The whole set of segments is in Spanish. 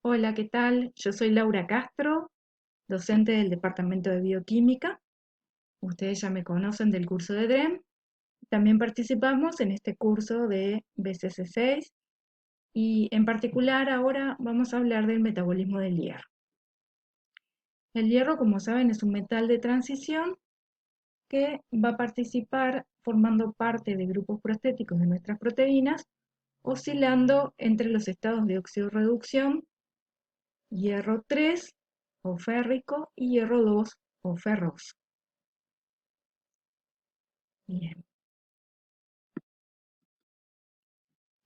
Hola, ¿qué tal? Yo soy Laura Castro, docente del Departamento de Bioquímica. Ustedes ya me conocen del curso de DREM. También participamos en este curso de BCC6 y en particular ahora vamos a hablar del metabolismo del hierro. El hierro, como saben, es un metal de transición que va a participar formando parte de grupos prostéticos de nuestras proteínas, oscilando entre los estados de oxidorreducción hierro 3 o férrico y hierro 2 o ferroso. Bien.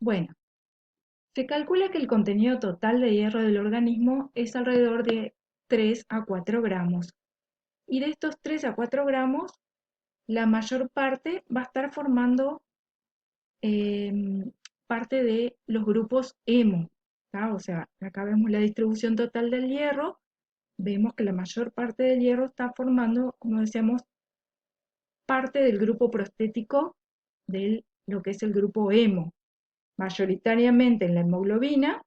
Bueno, se calcula que el contenido total de hierro del organismo es alrededor de 3 a 4 gramos. Y de estos 3 a 4 gramos, la mayor parte va a estar formando parte de los grupos hemo. ¿tá? O sea, acá vemos la distribución total del hierro. Vemos que la mayor parte del hierro está formando, como decíamos, parte del grupo prostético de lo que es el grupo hemo, mayoritariamente en la hemoglobina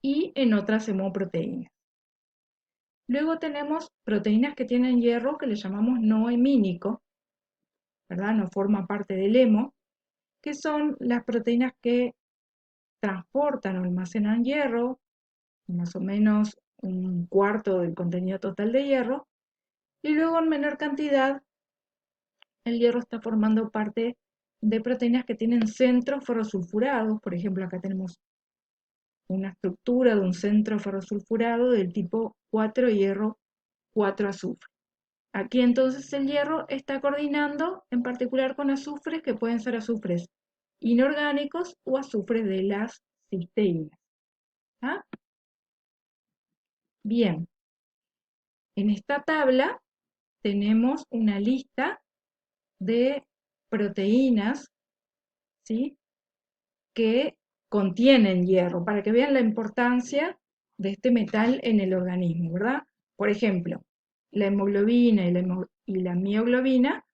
y en otras hemoproteínas. Luego tenemos proteínas que tienen hierro que le llamamos no hemínico, ¿verdad? No forma parte del hemo, que son las proteínas que transportan o almacenan hierro, más o menos un cuarto del contenido total de hierro, y luego en menor cantidad el hierro está formando parte de proteínas que tienen centros ferrosulfurados. Por ejemplo, acá tenemos una estructura de un centro ferrosulfurado del tipo 4 hierro 4 azufre. Aquí entonces el hierro está coordinando en particular con azufres que pueden ser azufres inorgánicos o azufres de las cisteínas. ¿Ah? Bien, en esta tabla tenemos una lista de proteínas, ¿sí?, que contienen hierro, para que vean la importancia de este metal en el organismo, ¿verdad? Por ejemplo, la hemoglobina y la mioglobina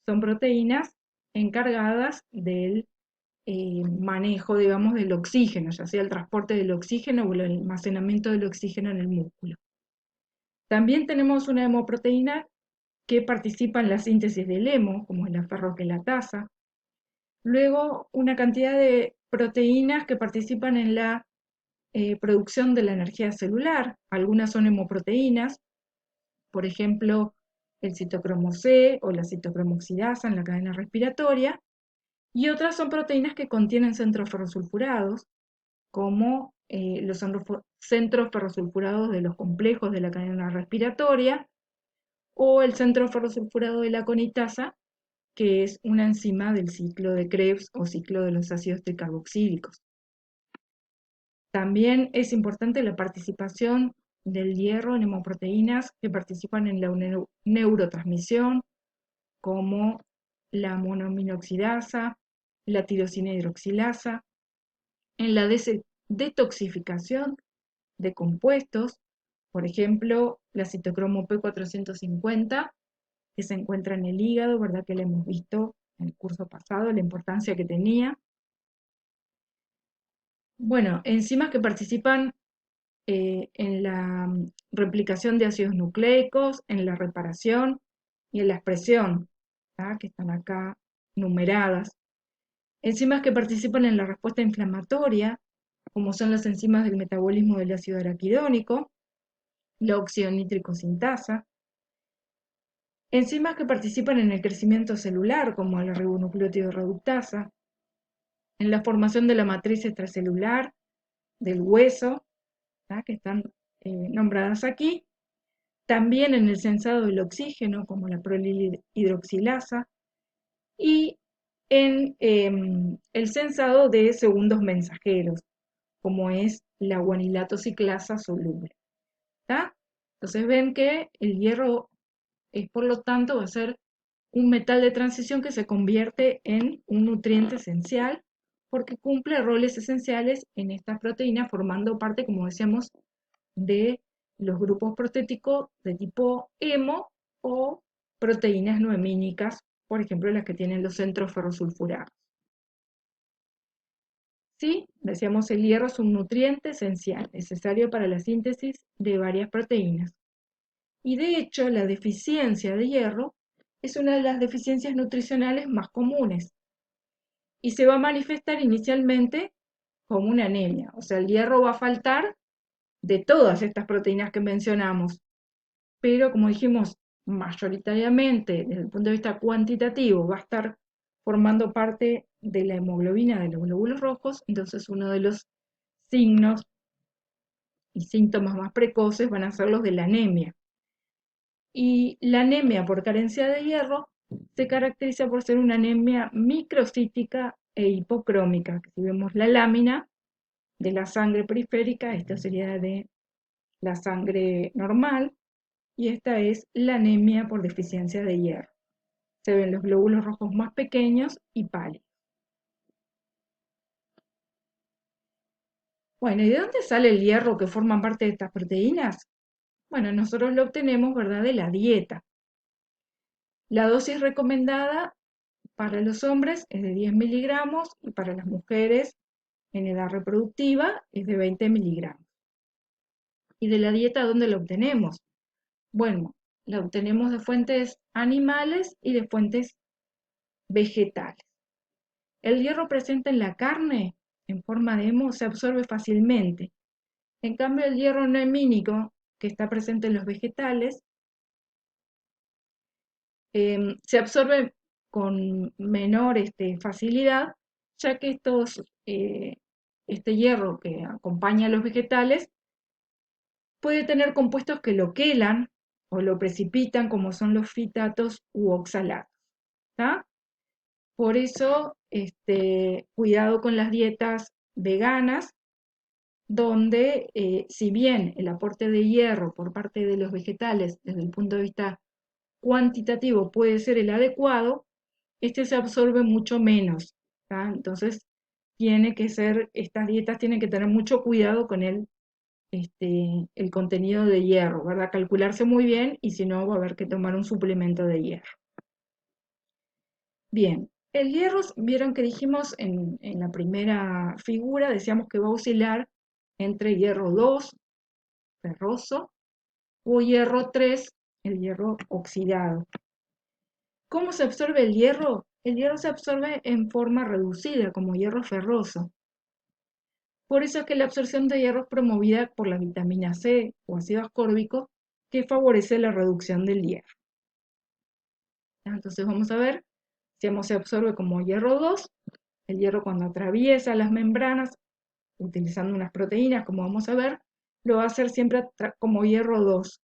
son proteínas encargadas del manejo, digamos, del oxígeno, ya sea el transporte del oxígeno o el almacenamiento del oxígeno en el músculo. También tenemos una hemoproteína que participa en la síntesis del hemo, como es la ferroquelatasa. Luego, una cantidad de proteínas que participan en la producción de la energía celular. Algunas son hemoproteínas, por ejemplo, el citocromo C o la citocromoxidasa en la cadena respiratoria, y otras son proteínas que contienen centros ferrosulfurados, como los centros ferrosulfurados de los complejos de la cadena respiratoria, o el centro ferrosulfurado de la conitasa, que es una enzima del ciclo de Krebs o ciclo de los ácidos tricarboxílicos. También es importante la participación del hierro en hemoproteínas que participan en la neurotransmisión, como la monoaminoxidasa, la tirosina hidroxilasa, en la detoxificación de compuestos, por ejemplo, la citocromo P450, que se encuentra en el hígado, ¿verdad? Que la hemos visto en el curso pasado, la importancia que tenía. Bueno, enzimas que participan en la replicación de ácidos nucleicos, en la reparación y en la expresión, ¿tá? Que están acá numeradas. Enzimas que participan en la respuesta inflamatoria, como son las enzimas del metabolismo del ácido araquidónico, la oxidonitricosintasa. Enzimas que participan en el crecimiento celular, como la ribonucleótido reductasa, en la formación de la matriz extracelular, del hueso, ¿tá? Que están nombradas aquí, también en el sensado del oxígeno, como la prolilhidroxilasa, y en el sensado de segundos mensajeros, como es la guanilato ciclasa soluble. ¿Tá? Entonces ven que el hierro es, por lo tanto, va a ser un metal de transición que se convierte en un nutriente esencial porque cumple roles esenciales en estas proteínas, formando parte, como decíamos, de los grupos protéticos de tipo hemo o proteínas noemínicas, por ejemplo, las que tienen los centros ferrosulfurados. ¿Sí? Decíamos, el hierro es un nutriente esencial, necesario para la síntesis de varias proteínas. Y de hecho, la deficiencia de hierro es una de las deficiencias nutricionales más comunes y se va a manifestar inicialmente como una anemia. O sea, el hierro va a faltar de todas estas proteínas que mencionamos, pero como dijimos, mayoritariamente desde el punto de vista cuantitativo va a estar formando parte de la hemoglobina de los glóbulos rojos, entonces uno de los signos y síntomas más precoces van a ser los de la anemia. Y la anemia por carencia de hierro se caracteriza por ser una anemia microcítica e hipocrómica. Si vemos la lámina de la sangre periférica, esta sería de la sangre normal, y esta es la anemia por deficiencia de hierro. Se ven los glóbulos rojos más pequeños y pálidos. Bueno, ¿y de dónde sale el hierro que forman parte de estas proteínas? Bueno, nosotros lo obtenemos, ¿verdad?, de la dieta. La dosis recomendada para los hombres es de 10 miligramos y para las mujeres en edad reproductiva es de 20 miligramos. ¿Y de la dieta dónde la obtenemos? Bueno, la obtenemos de fuentes animales y de fuentes vegetales. El hierro presente en la carne, en forma de hemo, se absorbe fácilmente. En cambio, el hierro no hemínico, que está presente en los vegetales, se absorbe con menor facilidad, ya que este hierro que acompaña a los vegetales puede tener compuestos que lo quelan o lo precipitan, como son los fitatos u oxalatos. ¿Tá? Por eso, cuidado con las dietas veganas, donde si bien el aporte de hierro por parte de los vegetales desde el punto de vista cuantitativo puede ser el adecuado, este se absorbe mucho menos. ¿Tá? Entonces, estas dietas tienen que tener mucho cuidado con el contenido de hierro, ¿verdad? Calcularse muy bien y si no va a haber que tomar un suplemento de hierro. Bien, el hierro, vieron que dijimos en la primera figura, decíamos que va a oscilar entre hierro 2, ferroso, o hierro 3, el hierro oxidado. ¿Cómo se absorbe el hierro? El hierro se absorbe en forma reducida, como hierro ferroso. Por eso es que la absorción de hierro es promovida por la vitamina C o ácido ascórbico, que favorece la reducción del hierro. Entonces vamos a ver, si se absorbe como hierro 2, el hierro cuando atraviesa las membranas, utilizando unas proteínas, como vamos a ver, lo va a hacer siempre como hierro 2,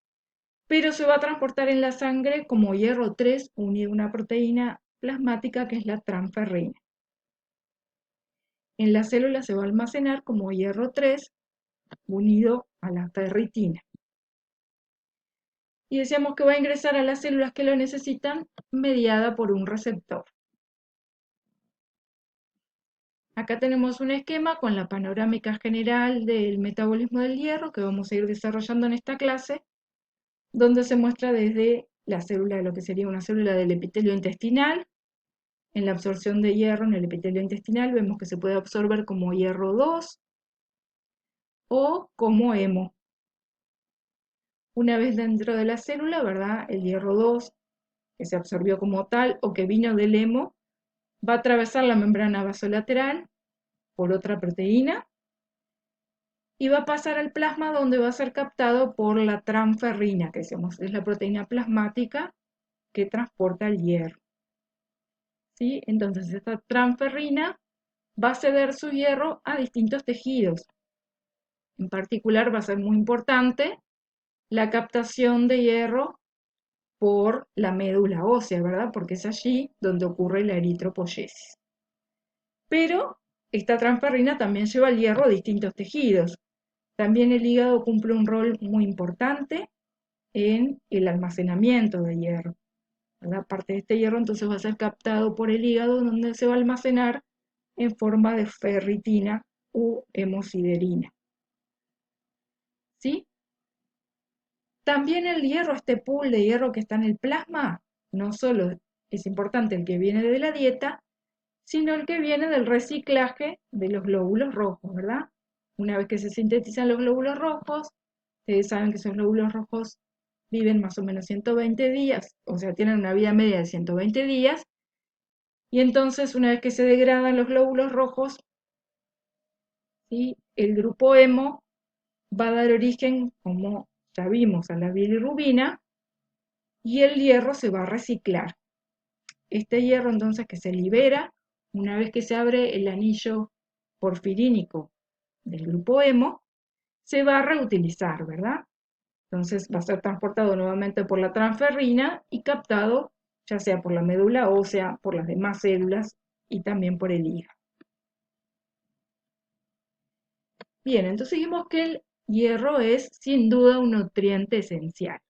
pero se va a transportar en la sangre como hierro 3 unido a una proteína plasmática que es la transferrina. En la célula se va a almacenar como hierro 3 unido a la ferritina. Y decíamos que va a ingresar a las células que lo necesitan mediada por un receptor. Acá tenemos un esquema con la panorámica general del metabolismo del hierro que vamos a ir desarrollando en esta clase, donde se muestra desde la célula, lo que sería una célula del epitelio intestinal. En la absorción de hierro en el epitelio intestinal vemos que se puede absorber como hierro 2 o como hemo. Una vez dentro de la célula, ¿verdad? El hierro 2, que se absorbió como tal o que vino del hemo, va a atravesar la membrana basolateral por otra proteína y va a pasar al plasma donde va a ser captado por la transferrina, que decimos es la proteína plasmática que transporta el hierro. ¿Sí? Entonces esta transferrina va a ceder su hierro a distintos tejidos. En particular va a ser muy importante la captación de hierro por la médula ósea, ¿verdad? Porque es allí donde ocurre la eritropoyesis. Pero esta transferrina también lleva el hierro a distintos tejidos. También el hígado cumple un rol muy importante en el almacenamiento de hierro. ¿Verdad? Parte de este hierro entonces va a ser captado por el hígado donde se va a almacenar en forma de ferritina u hemosiderina. ¿Sí? También el hierro, este pool de hierro que está en el plasma, no solo es importante el que viene de la dieta, sino el que viene del reciclaje de los glóbulos rojos, ¿verdad? Una vez que se sintetizan los glóbulos rojos, ustedes saben que esos glóbulos rojos viven más o menos 120 días, o sea, tienen una vida media de 120 días, y entonces una vez que se degradan los glóbulos rojos, ¿sí? El grupo hemo va a dar origen, como ya vimos, a la bilirrubina, y el hierro se va a reciclar. Este hierro entonces que se libera, una vez que se abre el anillo porfirínico del grupo hemo, se va a reutilizar, ¿verdad? Entonces va a ser transportado nuevamente por la transferrina y captado ya sea por la médula ósea, por las demás células y también por el hígado. Bien, entonces dijimos que el hierro es sin duda un nutriente esencial.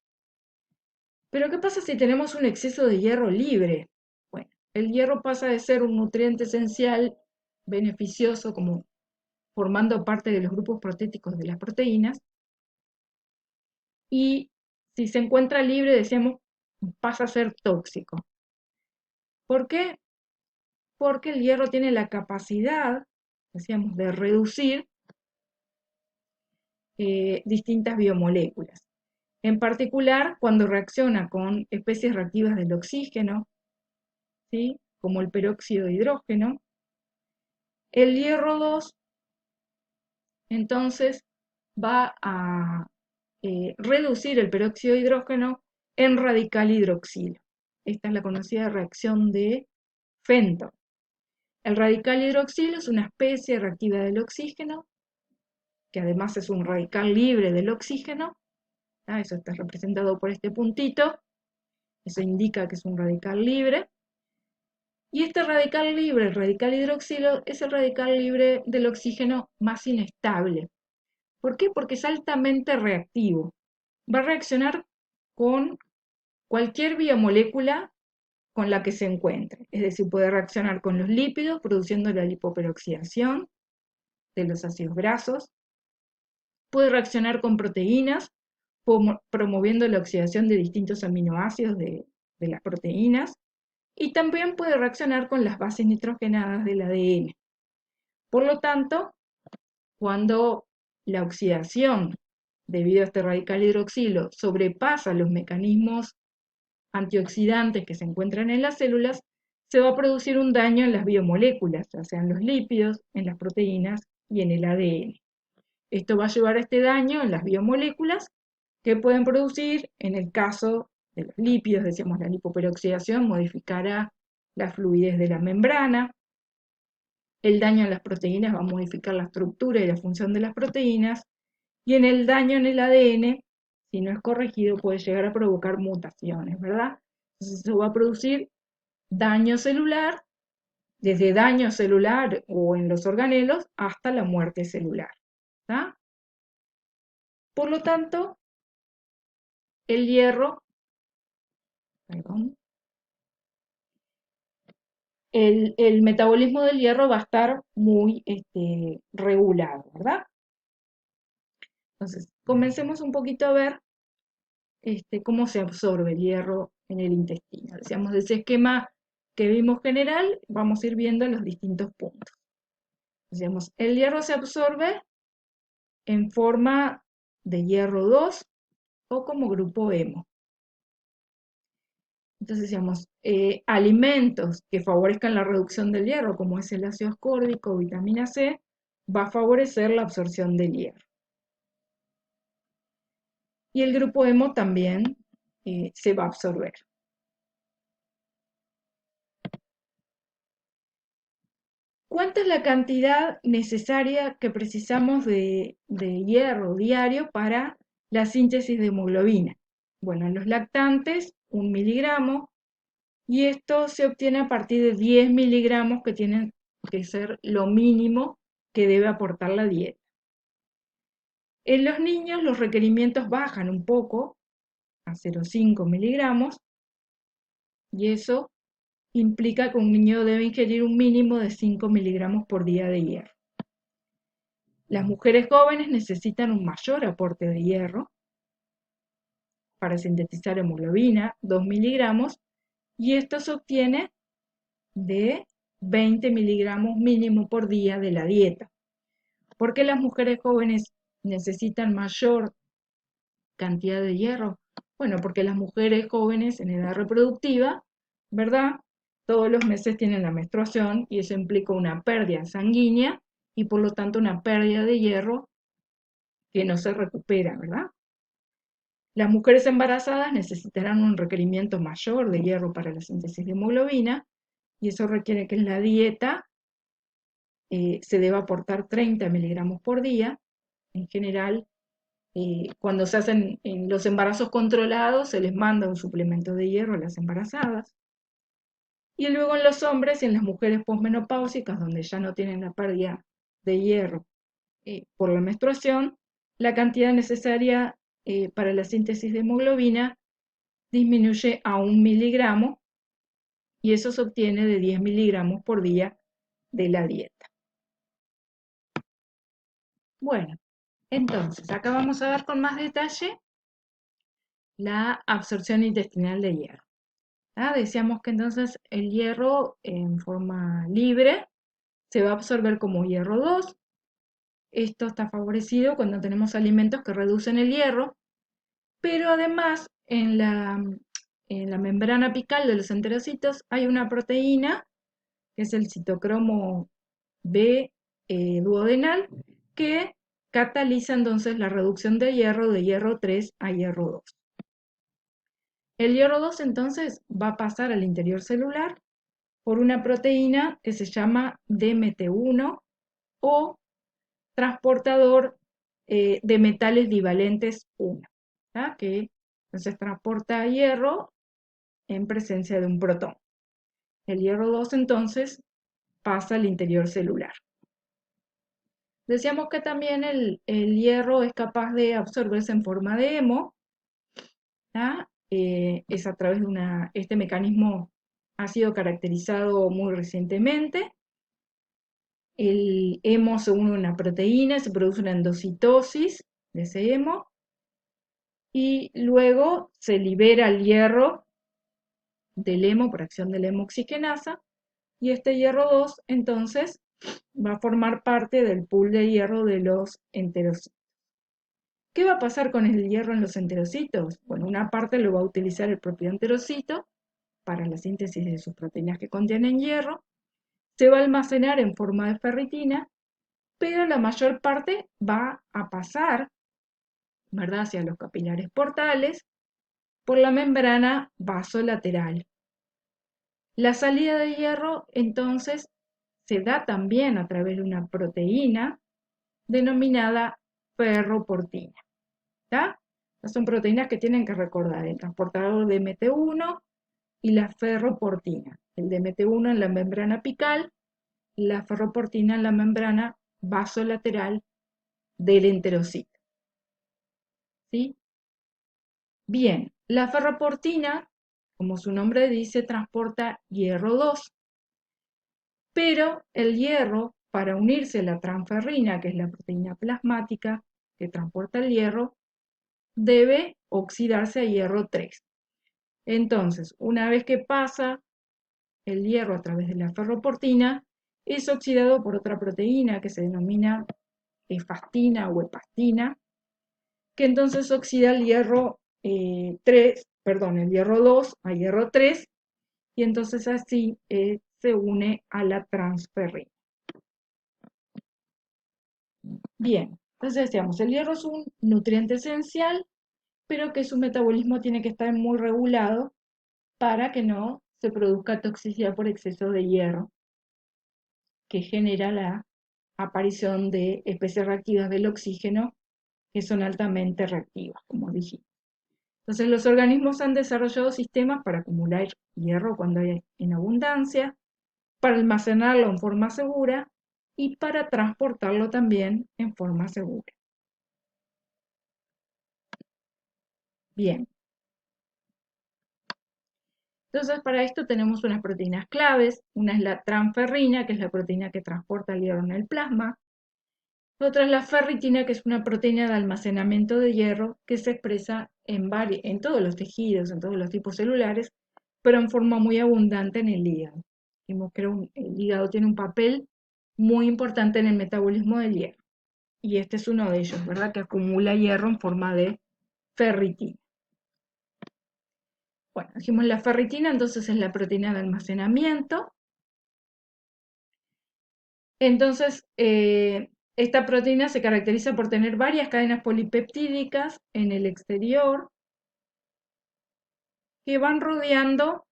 Pero ¿qué pasa si tenemos un exceso de hierro libre? Bueno, el hierro pasa de ser un nutriente esencial beneficioso como formando parte de los grupos proteicos de las proteínas y si se encuentra libre, decíamos, pasa a ser tóxico. ¿Por qué? Porque el hierro tiene la capacidad, decíamos, de reducir distintas biomoléculas. En particular, cuando reacciona con especies reactivas del oxígeno, ¿sí? Como el peróxido de hidrógeno, el hierro 2 entonces va a reducir el peróxido de hidrógeno en radical hidroxilo. Esta es la conocida reacción de Fenton. El radical hidroxilo es una especie reactiva del oxígeno, que además es un radical libre del oxígeno. Eso está representado por este puntito. Eso indica que es un radical libre. Y este radical libre, el radical hidroxilo, es el radical libre del oxígeno más inestable. ¿Por qué? Porque es altamente reactivo. Va a reaccionar con cualquier biomolécula con la que se encuentre. Es decir, puede reaccionar con los lípidos, produciendo la lipoperoxidación de los ácidos grasos. Puede reaccionar con proteínas, promoviendo la oxidación de distintos aminoácidos de las proteínas. Y también puede reaccionar con las bases nitrogenadas del ADN. Por lo tanto, cuando la oxidación debido a este radical hidroxilo sobrepasa los mecanismos antioxidantes que se encuentran en las células, se va a producir un daño en las biomoléculas, ya sea en los lípidos, en las proteínas y en el ADN. Esto va a llevar a este daño en las biomoléculas que pueden producir, en el caso de los lípidos, decíamos la lipoperoxidación, modificará la fluidez de la membrana. El daño en las proteínas va a modificar la estructura y la función de las proteínas. Y en el daño en el ADN, si no es corregido, puede llegar a provocar mutaciones, ¿verdad? Entonces eso va a producir daño celular, desde daño celular o en los organelos hasta la muerte celular. ¿Tá? Por lo tanto, el hierro, perdón, el metabolismo del hierro va a estar muy regulado, ¿verdad? Entonces, comencemos un poquito a ver cómo se absorbe el hierro en el intestino. Decíamos, de ese esquema que vimos general, vamos a ir viendo los distintos puntos. Decíamos, el hierro se absorbe en forma de hierro 2 o como grupo hemo. Entonces decíamos, alimentos que favorezcan la reducción del hierro, como es el ácido ascórbico o vitamina C, va a favorecer la absorción del hierro. Y el grupo hemo también se va a absorber. ¿Cuánta es la cantidad necesaria que precisamos de hierro diario para la síntesis de hemoglobina? Bueno, en los lactantes, 1 miligramo, y esto se obtiene a partir de 10 miligramos que tienen que ser lo mínimo que debe aportar la dieta. En los niños los requerimientos bajan un poco, a 0,5 miligramos, y eso implica que un niño debe ingerir un mínimo de 5 miligramos por día de hierro. Las mujeres jóvenes necesitan un mayor aporte de hierro para sintetizar hemoglobina, 2 miligramos, y esto se obtiene de 20 miligramos mínimo por día de la dieta. ¿Por qué las mujeres jóvenes necesitan mayor cantidad de hierro? Bueno, porque las mujeres jóvenes en edad reproductiva, ¿verdad? Todos los meses tienen la menstruación y eso implica una pérdida sanguínea y por lo tanto una pérdida de hierro que no se recupera, ¿verdad? Las mujeres embarazadas necesitarán un requerimiento mayor de hierro para la síntesis de hemoglobina y eso requiere que en la dieta se deba aportar 30 miligramos por día. En general, cuando se hacen en los embarazos controlados, se les manda un suplemento de hierro a las embarazadas. Y luego en los hombres y en las mujeres posmenopáusicas, donde ya no tienen la pérdida de hierro por la menstruación, la cantidad necesaria para la síntesis de hemoglobina disminuye a 1 miligramo y eso se obtiene de 10 miligramos por día de la dieta. Bueno, entonces acá vamos a ver con más detalle la absorción intestinal de hierro. Decíamos que entonces el hierro en forma libre se va a absorber como hierro 2. Esto está favorecido cuando tenemos alimentos que reducen el hierro, pero además en la membrana apical de los enterocitos hay una proteína, que es el citocromo B duodenal, que cataliza entonces la reducción de hierro 3 a hierro 2. El hierro 2 entonces va a pasar al interior celular por una proteína que se llama DMT1 o transportador de metales divalentes 1, que entonces transporta hierro en presencia de un protón. El hierro 2 entonces pasa al interior celular. Decíamos que también el hierro es capaz de absorberse en forma de hemo, es a través de este mecanismo ha sido caracterizado muy recientemente. El hemo se une a una proteína, se produce una endocitosis de ese hemo y luego se libera el hierro del hemo por acción de la hemoxigenasa y este hierro 2 entonces va a formar parte del pool de hierro de los enterocitos. ¿Qué va a pasar con el hierro en los enterocitos? Bueno, una parte lo va a utilizar el propio enterocito para la síntesis de sus proteínas que contienen hierro, se va a almacenar en forma de ferritina, pero la mayor parte va a pasar, ¿verdad?, hacia los capilares portales por la membrana vasolateral. La salida de hierro entonces se da también a través de una proteína denominada ferroportina. ¿Está? Son proteínas que tienen que recordar el transportador de DMT1 y la ferroportina. El DMT1 en la membrana apical, la ferroportina en la membrana vasolateral del enterocito. ¿Sí? Bien, la ferroportina, como su nombre dice, transporta hierro 2, pero el hierro, para unirse a la transferrina, que es la proteína plasmática que transporta el hierro, debe oxidarse a hierro 3. Entonces, una vez que pasa el hierro a través de la ferroportina, es oxidado por otra proteína que se denomina efastina o hepastina, que entonces oxida el hierro el hierro 2 a hierro 3, y entonces así se une a la transferrina. Bien, entonces decíamos, el hierro es un nutriente esencial, pero que su metabolismo tiene que estar muy regulado para que no se produzca toxicidad por exceso de hierro, que genera la aparición de especies reactivas del oxígeno que son altamente reactivas, como dijimos. Entonces los organismos han desarrollado sistemas para acumular hierro cuando hay en abundancia, para almacenarlo en forma segura y para transportarlo también en forma segura. Bien. Entonces para esto tenemos unas proteínas claves. Una es la transferrina, que es la proteína que transporta el hierro en el plasma. Otra es la ferritina, que es una proteína de almacenamiento de hierro que se expresa en todos los tejidos, en todos los tipos celulares, pero en forma muy abundante en el hígado. Dijimos que el hígado tiene un papel muy importante en el metabolismo del hierro. Y este es uno de ellos, ¿verdad? Que acumula hierro en forma de ferritina. Bueno, dijimos la ferritina, entonces es la proteína de almacenamiento. Entonces, esta proteína se caracteriza por tener varias cadenas polipeptídicas en el exterior que van rodeando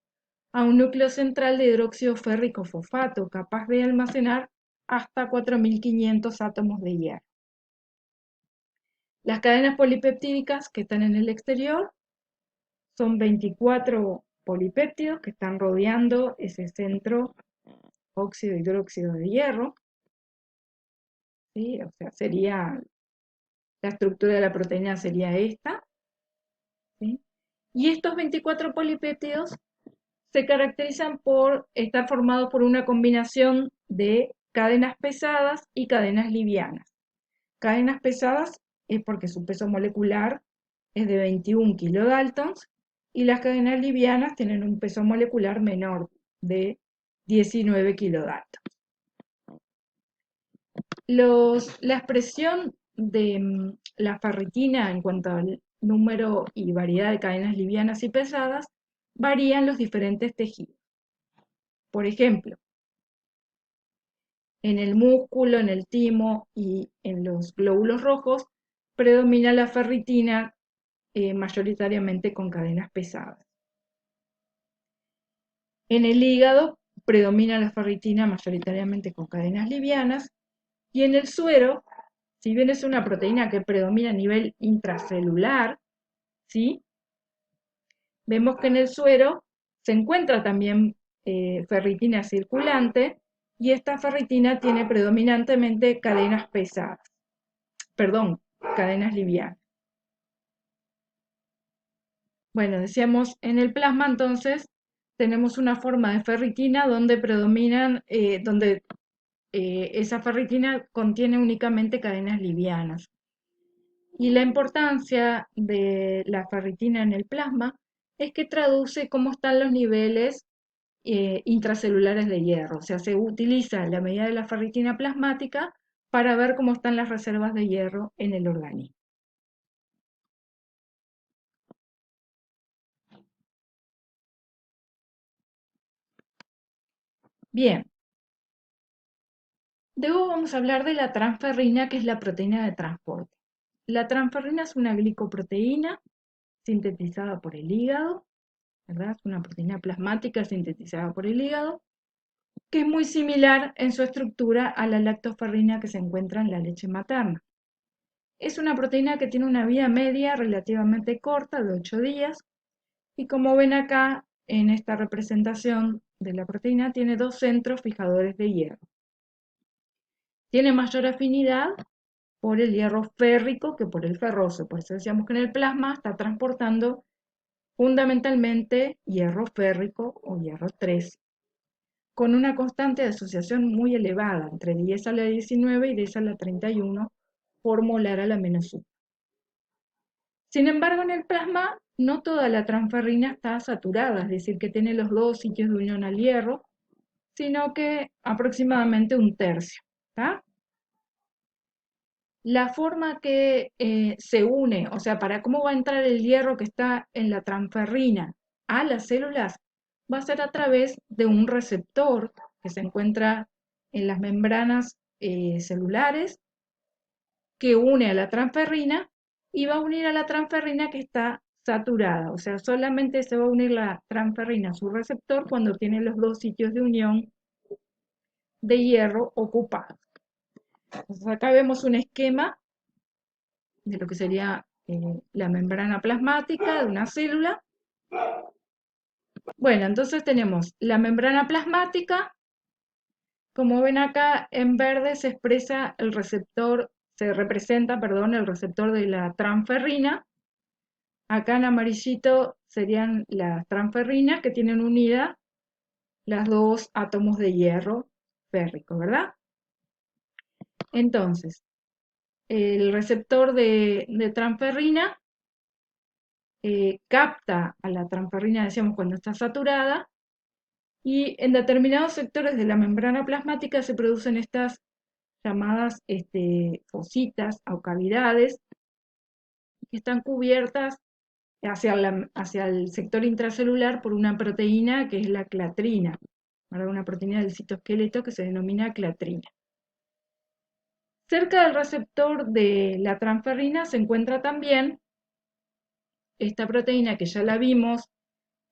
a un núcleo central de hidróxido férrico fosfato, capaz de almacenar hasta 4.500 átomos de hierro. Las cadenas polipeptídicas que están en el exterior son 24 polipéptidos que están rodeando ese centro óxido-hidróxido de hierro. ¿Sí? O sea, la estructura de la proteína sería esta. ¿Sí? Y estos 24 polipéptidos se caracterizan por estar formados por una combinación de cadenas pesadas y cadenas livianas. Cadenas pesadas es porque su peso molecular es de 21 kilodaltons y las cadenas livianas tienen un peso molecular menor de 19 kilodaltons. La expresión de la ferritina en cuanto al número y variedad de cadenas livianas y pesadas varía en los diferentes tejidos. Por ejemplo, en el músculo, en el timo y en los glóbulos rojos predomina la ferritina mayoritariamente con cadenas pesadas. En el hígado predomina la ferritina mayoritariamente con cadenas livianas y en el suero, si bien es una proteína que predomina a nivel intracelular, ¿sí? Vemos que en el suero se encuentra también ferritina circulante y esta ferritina tiene predominantemente cadenas pesadas, perdón, cadenas livianas. Bueno, decíamos en el plasma entonces tenemos una forma de ferritina donde predominan, esa ferritina contiene únicamente cadenas livianas. Y la importancia de la ferritina en el plasma es que traduce cómo están los niveles intracelulares de hierro. O sea, se utiliza la medida de la ferritina plasmática para ver cómo están las reservas de hierro en el organismo. Bien, luego vamos a hablar de la transferrina, que es la proteína de transporte. La transferrina es una glicoproteína sintetizada por el hígado, ¿verdad? Es una proteína plasmática sintetizada por el hígado, que es muy similar en su estructura a la lactoferrina que se encuentra en la leche materna. Es una proteína que tiene una vida media relativamente corta, de 8 días, y como ven acá en esta representación de la proteína, tiene dos centros fijadores de hierro. Tiene mayor afinidad por el hierro férrico que por el ferroso, por eso decíamos que en el plasma está transportando fundamentalmente hierro férrico o hierro 3, con una constante de asociación muy elevada, entre 10 a la 19 y 10 a la 31 por molar a la menos 1. Sin embargo, en el plasma no toda la transferrina está saturada, es decir, que tiene los dos sitios de unión al hierro, sino que aproximadamente un tercio. ¿Tá? La forma que se une, o sea, para cómo va a entrar el hierro que está en la transferrina a las células, va a ser a través de un receptor que se encuentra en las membranas celulares, que une a la transferrina y va a unir a la transferrina que está saturada. O sea, solamente se va a unir la transferrina a su receptor cuando tiene los dos sitios de unión de hierro ocupados. Entonces acá vemos un esquema de lo que sería la membrana plasmática de una célula. Bueno, entonces tenemos la membrana plasmática. Como ven acá en verde se expresa el receptor, se representa, perdón, el receptor de la transferrina. Acá en amarillito serían las transferrinas que tienen unida las dos átomos de hierro férrico, ¿verdad? Entonces, el receptor de transferrina capta a la transferrina, decíamos, cuando está saturada, Y en determinados sectores de la membrana plasmática se producen estas llamadas fositas o cavidades que están cubiertas hacia el sector intracelular por una proteína que es la clatrina, ¿verdad? Una proteína del citoesqueleto que se denomina clatrina. Cerca del receptor de la transferrina se encuentra también esta proteína que ya la vimos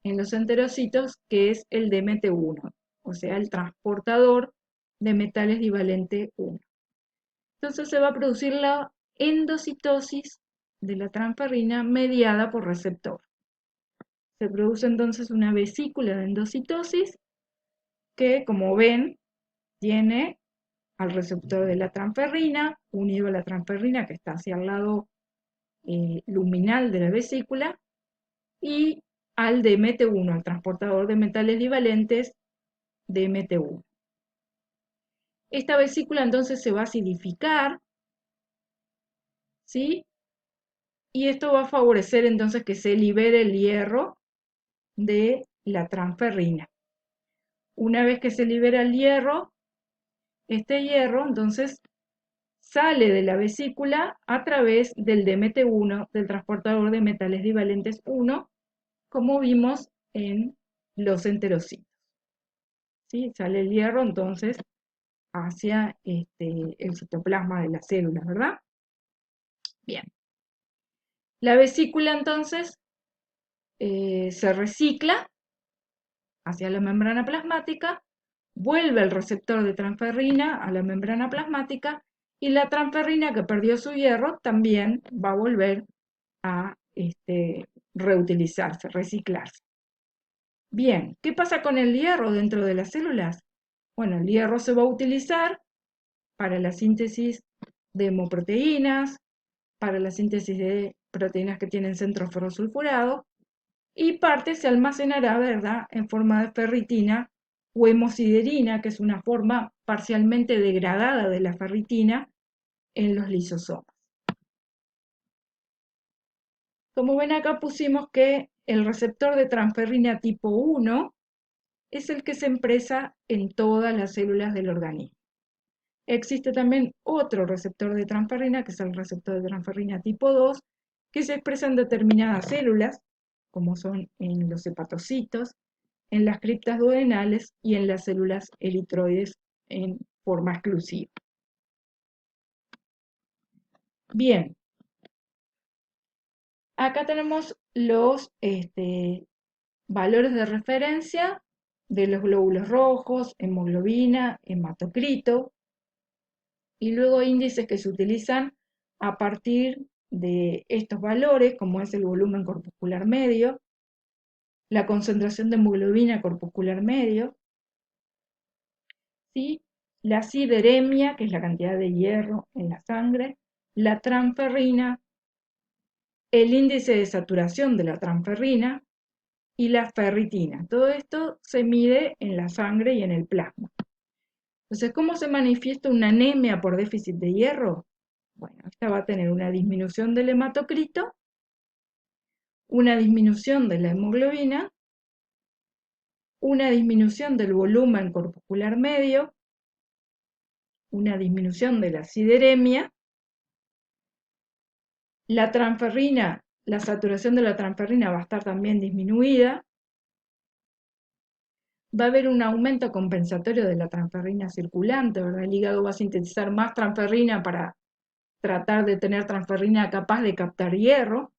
en los enterocitos, que es el DMT1, o sea, el transportador de metales divalente 1. Entonces se va a producir la endocitosis de la transferrina mediada por receptor. Se produce entonces una vesícula de endocitosis que, como ven, tiene al receptor de la transferrina, unido a la transferrina que está hacia el lado luminal de la vesícula, y al DMT1, al transportador de metales divalentes DMT1. Esta vesícula entonces se va a acidificar, ¿sí? Y esto va a favorecer entonces que se libere el hierro de la transferrina. Una vez que se libera el hierro, este hierro entonces sale de la vesícula a través del DMT1, del transportador de metales divalentes 1, como vimos en los enterocitos. ¿Sí? Sale el hierro entonces hacia el citoplasma de las células, ¿verdad? Bien. La vesícula entonces se recicla hacia la membrana plasmática, vuelve el receptor de transferrina a la membrana plasmática y la transferrina que perdió su hierro también va a volver a reutilizarse, reciclarse. Bien, ¿qué pasa con el hierro dentro de las células? Bueno, el hierro se va a utilizar para la síntesis de hemoproteínas, para la síntesis de proteínas que tienen centro ferrosulfurado, y parte se almacenará, ¿verdad?, en forma de ferritina o hemosiderina, que es una forma parcialmente degradada de la ferritina en los lisosomas. Como ven acá pusimos que el receptor de transferrina tipo 1 es el que se expresa en todas las células del organismo. Existe también otro receptor de transferrina, que es el receptor de transferrina tipo 2, que se expresa en determinadas células, como son en los hepatocitos, en las criptas duodenales y en las células eritroides en forma exclusiva. Bien, acá tenemos los valores de referencia de los glóbulos rojos, hemoglobina, hematocrito, y luego índices que se utilizan a partir de estos valores, como es el volumen corpuscular medio, la concentración de hemoglobina corpuscular medio, ¿sí? La sideremia, que es la cantidad de hierro en la sangre, la transferrina, el índice de saturación de la transferrina y la ferritina. Todo esto se mide en la sangre y en el plasma. Entonces, ¿cómo se manifiesta una anemia por déficit de hierro? Bueno, esta va a tener una disminución del hematocrito, una disminución de la hemoglobina, una disminución del volumen corpuscular medio, una disminución de la sideremia, la transferrina, la saturación de la transferrina va a estar también disminuida, va a haber un aumento compensatorio de la transferrina circulante, ¿verdad? El hígado va a sintetizar más transferrina para tratar de tener transferrina capaz de captar hierro,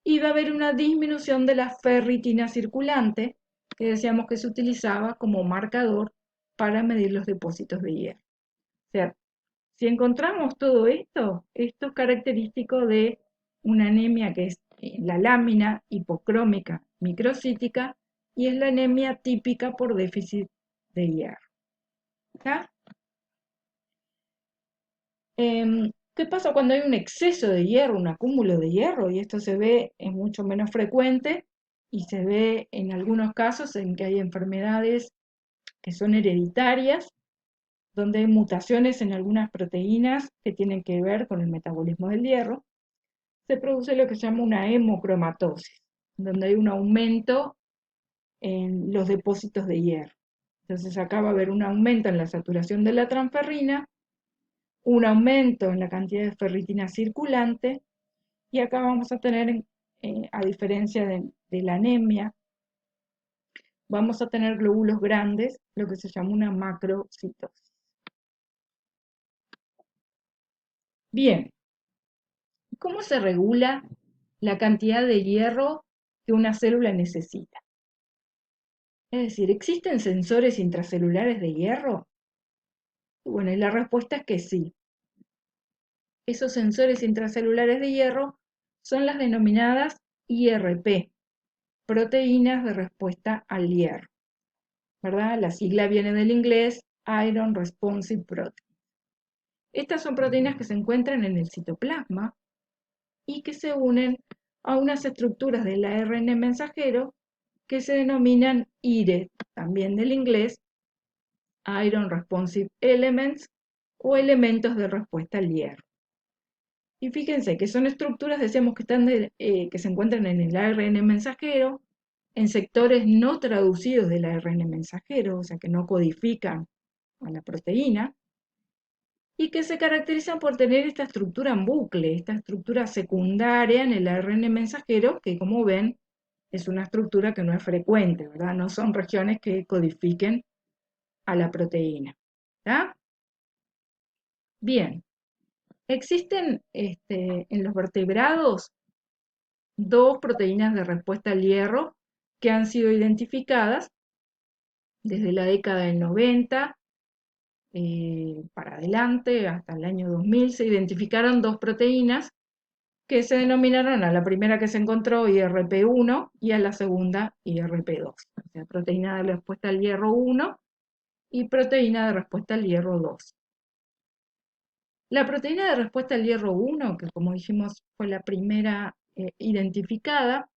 y va a haber una disminución de la ferritina circulante, que decíamos que se utilizaba como marcador para medir los depósitos de hierro. O sea, si encontramos todo esto, esto es característico de una anemia que es la lámina hipocrómica microcítica y es la anemia típica por déficit de hierro. ¿Está? ¿Qué pasa cuando hay un exceso de hierro, un acúmulo de hierro? Y esto se ve, es mucho menos frecuente y se ve en algunos casos en que hay enfermedades que son hereditarias, donde hay mutaciones en algunas proteínas que tienen que ver con el metabolismo del hierro. Se produce lo que se llama una hemocromatosis, donde hay un aumento en los depósitos de hierro. Entonces acá va a haber un aumento en la saturación de la transferrina, un aumento en la cantidad de ferritina circulante, y acá vamos a tener, a diferencia de la anemia, vamos a tener glóbulos grandes, lo que se llama una macrocitosis. Bien, ¿cómo se regula la cantidad de hierro que una célula necesita? Es decir, ¿existen sensores intracelulares de hierro? Bueno, y la respuesta es que sí. Esos sensores intracelulares de hierro son las denominadas IRP, proteínas de respuesta al hierro, ¿verdad? La sigla viene del inglés Iron Responsive Protein. Estas son proteínas que se encuentran en el citoplasma y que se unen a unas estructuras del ARN mensajero que se denominan IRE, también del inglés Iron Responsive Elements o elementos de respuesta al hierro. Y fíjense que son estructuras, decíamos, que se encuentran en el ARN mensajero, en sectores no traducidos del ARN mensajero, o sea que no codifican a la proteína, y que se caracterizan por tener esta estructura en bucle, esta estructura secundaria en el ARN mensajero, que como ven es una estructura que no es frecuente, ¿verdad? No son regiones que codifiquen a la proteína. ¿Está? Bien, existen en los vertebrados dos proteínas de respuesta al hierro que han sido identificadas desde la década del 90 para adelante, hasta el año 2000, se identificaron dos proteínas que se denominaron a la primera que se encontró IRP1 y a la segunda IRP2, o sea, proteína de respuesta al hierro 1 y proteína de respuesta al hierro 2. La proteína de respuesta al hierro 1, que como dijimos fue la primera identificada,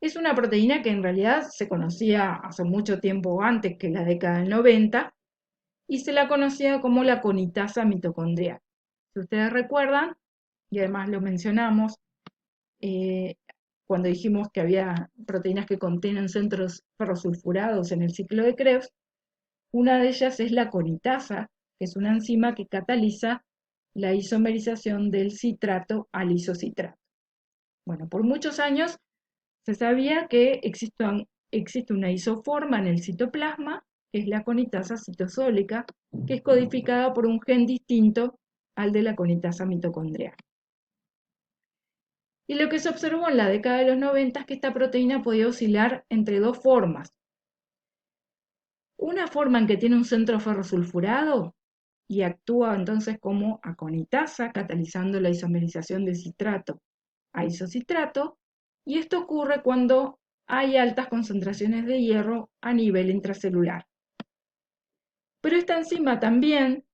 es una proteína que en realidad se conocía hace mucho tiempo antes que la década del 90 y se la conocía como la conitasa mitocondrial. Si ustedes recuerdan, y además lo mencionamos eh, cuando dijimos que había proteínas que contienen centros ferrosulfurados en el ciclo de Krebs, una de ellas es la conitasa, que es una enzima que cataliza la isomerización del citrato al isocitrato. Bueno, por muchos años se sabía que existe una isoforma en el citoplasma, que es la conitasa citosólica, que es codificada por un gen distinto al de la conitasa mitocondrial. Y lo que se observó en la década de los 90 es que esta proteína podía oscilar entre dos formas. Una forma en que tiene un centro ferrosulfurado y actúa entonces como aconitasa, catalizando la isomerización de citrato a isocitrato, y esto ocurre cuando hay altas concentraciones de hierro a nivel intracelular. Pero esta enzima también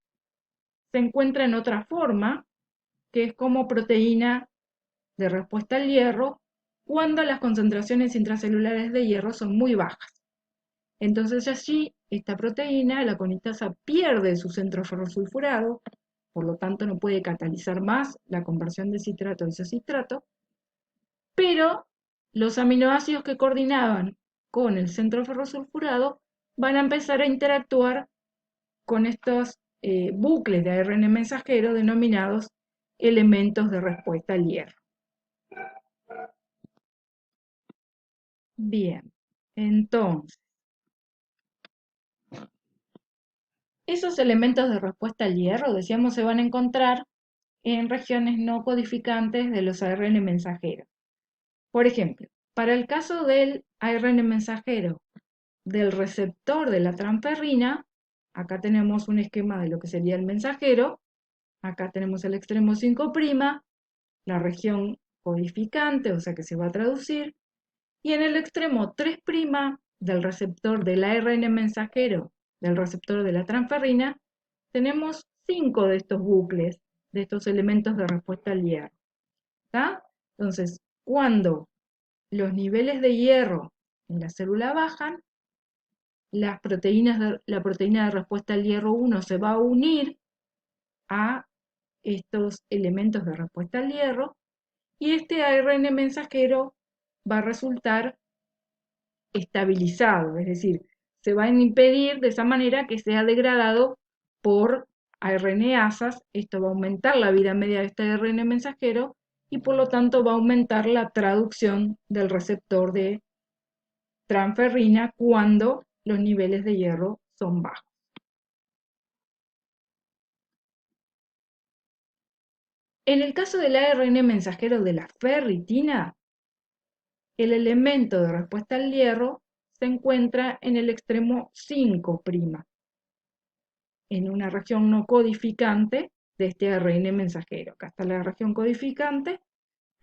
se encuentra en otra forma, que es como proteína de respuesta al hierro, cuando las concentraciones intracelulares de hierro son muy bajas. Entonces allí esta proteína, la conitasa, pierde su centro ferrosulfurado, por lo tanto no puede catalizar más la conversión de citrato a isocitrato, pero los aminoácidos que coordinaban con el centro ferrosulfurado van a empezar a interactuar con estos bucles de ARN mensajero denominados elementos de respuesta al hierro. Bien, entonces, esos elementos de respuesta al hierro, decíamos, se van a encontrar en regiones no codificantes de los ARN mensajeros. Por ejemplo, para el caso del ARN mensajero del receptor de la transferrina, acá tenemos un esquema de lo que sería el mensajero, acá tenemos el extremo 5', la región codificante, o sea que se va a traducir, y en el extremo 3' del receptor del ARN mensajero, del receptor de la transferrina, tenemos 5 de estos bucles, de estos elementos de respuesta al hierro. ¿Está? Entonces, cuando los niveles de hierro en la célula bajan, la proteína de respuesta al hierro 1 se va a unir a estos elementos de respuesta al hierro y este ARN mensajero va a resultar estabilizado, es decir, se va a impedir de esa manera que sea degradado por ARN-asas. Esto va a aumentar la vida media de este ARN mensajero y por lo tanto va a aumentar la traducción del receptor de transferrina cuando los niveles de hierro son bajos. En el caso del ARN mensajero de la ferritina, el elemento de respuesta al hierro se encuentra en el extremo 5', en una región no codificante de este ARN mensajero. Acá está la región codificante.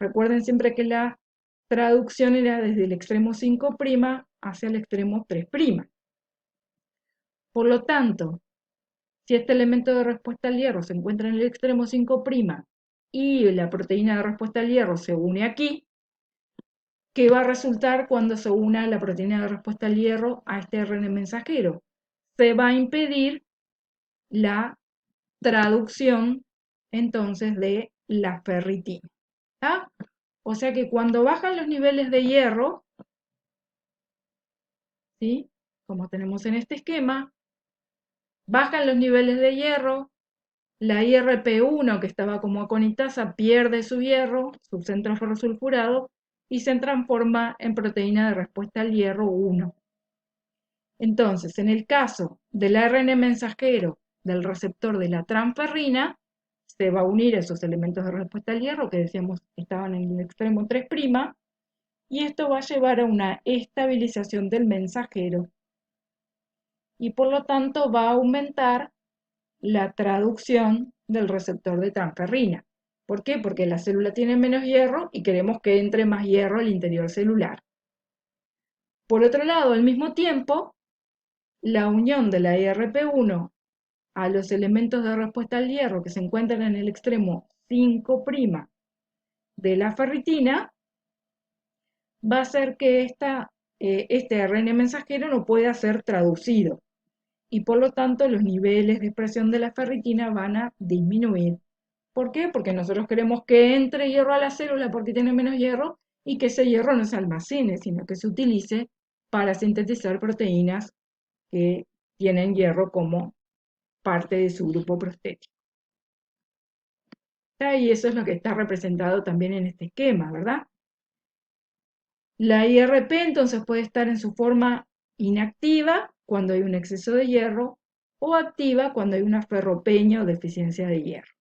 Recuerden siempre que la traducción era desde el extremo 5' hacia el extremo 3'. Por lo tanto, si este elemento de respuesta al hierro se encuentra en el extremo 5' y la proteína de respuesta al hierro se une aquí, ¿qué va a resultar cuando se una la proteína de respuesta al hierro a este ARN mensajero? Se va a impedir la traducción entonces de la ferritina. ¿Tá? O sea que cuando bajan los niveles de hierro, ¿sí? Como tenemos en este esquema, bajan los niveles de hierro, la IRP1 que estaba como aconitasa pierde su hierro, su centro ferrosulfurado, y se transforma en proteína de respuesta al hierro 1. Entonces, en el caso del ARN mensajero del receptor de la transferrina, se va a unir a esos elementos de respuesta al hierro que decíamos estaban en el extremo 3', y esto va a llevar a una estabilización del mensajero y por lo tanto va a aumentar la traducción del receptor de transferrina. ¿Por qué? Porque la célula tiene menos hierro y queremos que entre más hierro al interior celular. Por otro lado, al mismo tiempo, la unión de la IRP1 a los elementos de respuesta al hierro que se encuentran en el extremo 5' de la ferritina va a hacer que este ARN mensajero no pueda ser traducido y por lo tanto los niveles de expresión de la ferritina van a disminuir. ¿Por qué? Porque nosotros queremos que entre hierro a la célula porque tiene menos hierro y que ese hierro no se almacene, sino que se utilice para sintetizar proteínas que tienen hierro como parte de su grupo prostético. Y eso es lo que está representado también en este esquema, ¿verdad? La IRP entonces puede estar en su forma inactiva cuando hay un exceso de hierro o activa cuando hay una ferropenia o deficiencia de hierro.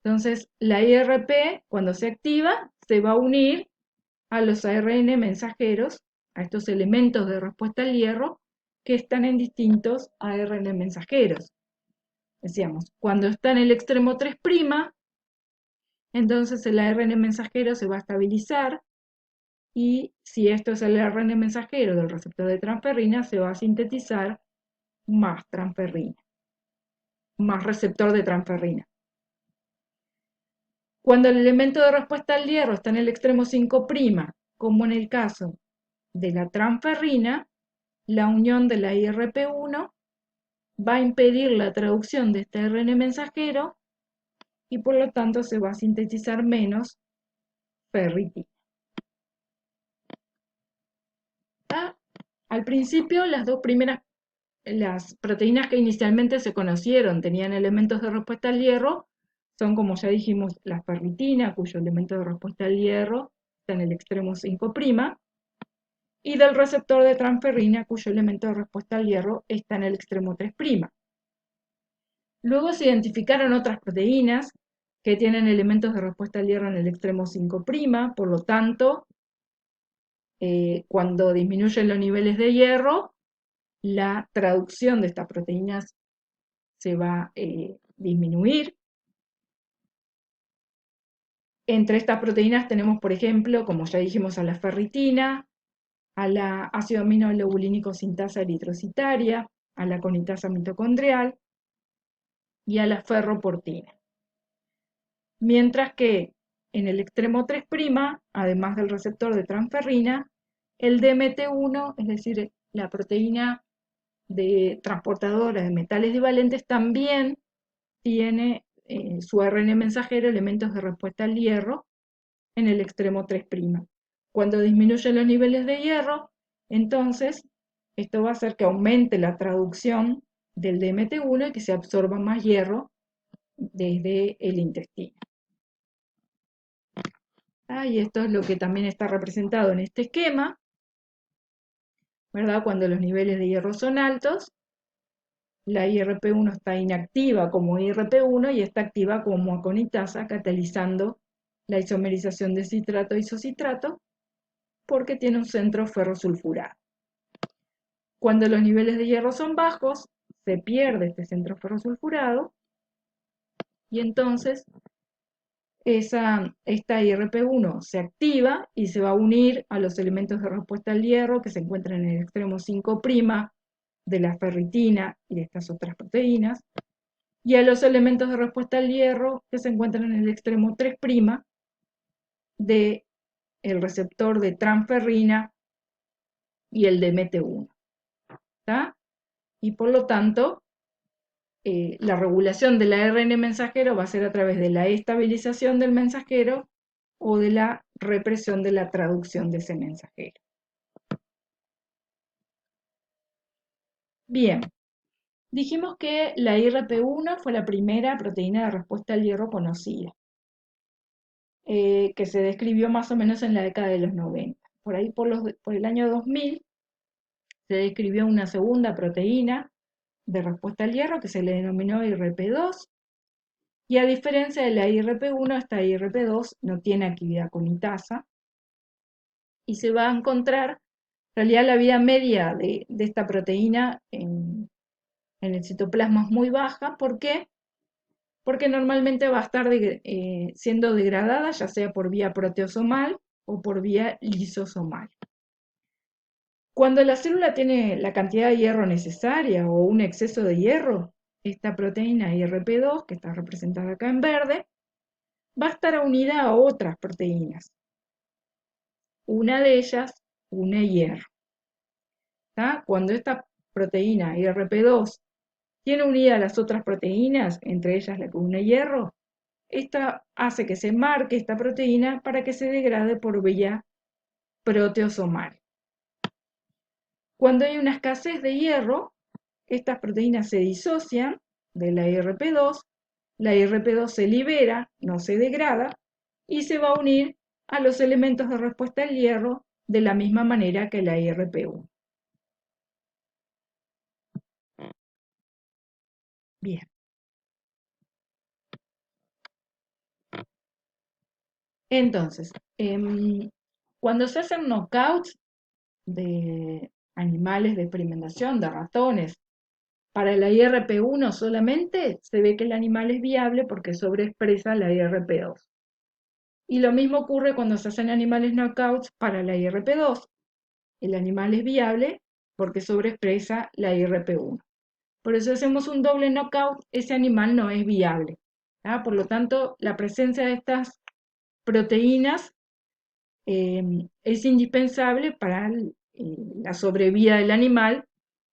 Entonces, la IRP, cuando se activa, se va a unir a los ARN mensajeros, a estos elementos de respuesta al hierro que están en distintos ARN mensajeros. Decíamos, cuando está en el extremo 3', entonces el ARN mensajero se va a estabilizar y si esto es el ARN mensajero del receptor de transferrina, se va a sintetizar más transferrina, más receptor de transferrina. Cuando el elemento de respuesta al hierro está en el extremo 5', como en el caso de la transferrina, la unión de la IRP1 va a impedir la traducción de este ARN mensajero y por lo tanto se va a sintetizar menos ferritina. Al principio, las proteínas que inicialmente se conocieron tenían elementos de respuesta al hierro, son como ya dijimos la ferritina, cuyo elemento de respuesta al hierro está en el extremo 5', y del receptor de transferrina, cuyo elemento de respuesta al hierro está en el extremo 3'. Luego se identificaron otras proteínas que tienen elementos de respuesta al hierro en el extremo 5', por lo tanto, cuando disminuyen los niveles de hierro, la traducción de estas proteínas se va a disminuir. Entre estas proteínas tenemos, por ejemplo, como ya dijimos, a la ferritina, a la ácido aminoleubolínico sintasa eritrocitaria, a la conitasa mitocondrial y a la ferroportina. Mientras que en el extremo 3', además del receptor de transferrina, el DMT1, es decir, la proteína transportadora de metales divalentes, también tiene su ARN mensajero elementos de respuesta al hierro en el extremo 3'. Cuando disminuyen los niveles de hierro, entonces esto va a hacer que aumente la traducción del DMT1 y que se absorba más hierro desde el intestino. Y esto es lo que también está representado en este esquema, ¿verdad? Cuando los niveles de hierro son altos, la IRP1 está inactiva como IRP1 y está activa como aconitasa, catalizando la isomerización de citrato a isocitrato porque tiene un centro ferrosulfurado. Cuando los niveles de hierro son bajos, se pierde este centro ferrosulfurado y entonces esta IRP1 se activa y se va a unir a los elementos de respuesta al hierro que se encuentran en el extremo 5' de la ferritina y de estas otras proteínas, y a los elementos de respuesta al hierro que se encuentran en el extremo 3' del receptor de transferrina y el DMT1. ¿Está? Y por lo tanto, la regulación del ARN mensajero va a ser a través de la estabilización del mensajero o de la represión de la traducción de ese mensajero. Bien, dijimos que la IRP1 fue la primera proteína de respuesta al hierro conocida, que se describió más o menos en la década de los 90. Por ahí por el año 2000 se describió una segunda proteína de respuesta al hierro que se le denominó IRP2, y a diferencia de la IRP1, esta IRP2 no tiene actividad conitasa y se va a encontrar, en realidad la vida media de esta proteína en el citoplasma es muy baja. ¿Por qué? Porque normalmente va a estar siendo degradada ya sea por vía proteosomal o por vía lisosomal. Cuando la célula tiene la cantidad de hierro necesaria o un exceso de hierro, esta proteína IRP2, que está representada acá en verde, va a estar unida a otras proteínas. Una de ellas une hierro. ¿Tá? Cuando esta proteína IRP2 tiene unida a las otras proteínas, entre ellas la que une hierro, esta hace que se marque esta proteína para que se degrade por vía proteosomal. Cuando hay una escasez de hierro, estas proteínas se disocian de la IRP2, la IRP2 se libera, no se degrada, y se va a unir a los elementos de respuesta al hierro de la misma manera que la IRP1. Bien. Entonces, cuando se hacen knockouts de animales de experimentación, de ratones, para la IRP1 solamente se ve que el animal es viable porque sobreexpresa la IRP2. Y lo mismo ocurre cuando se hacen animales knockouts para la IRP2. El animal es viable porque sobreexpresa la IRP1. Por eso hacemos un doble knockout, ese animal no es viable. Por lo tanto, la presencia de estas proteínas es indispensable para la sobrevida del animal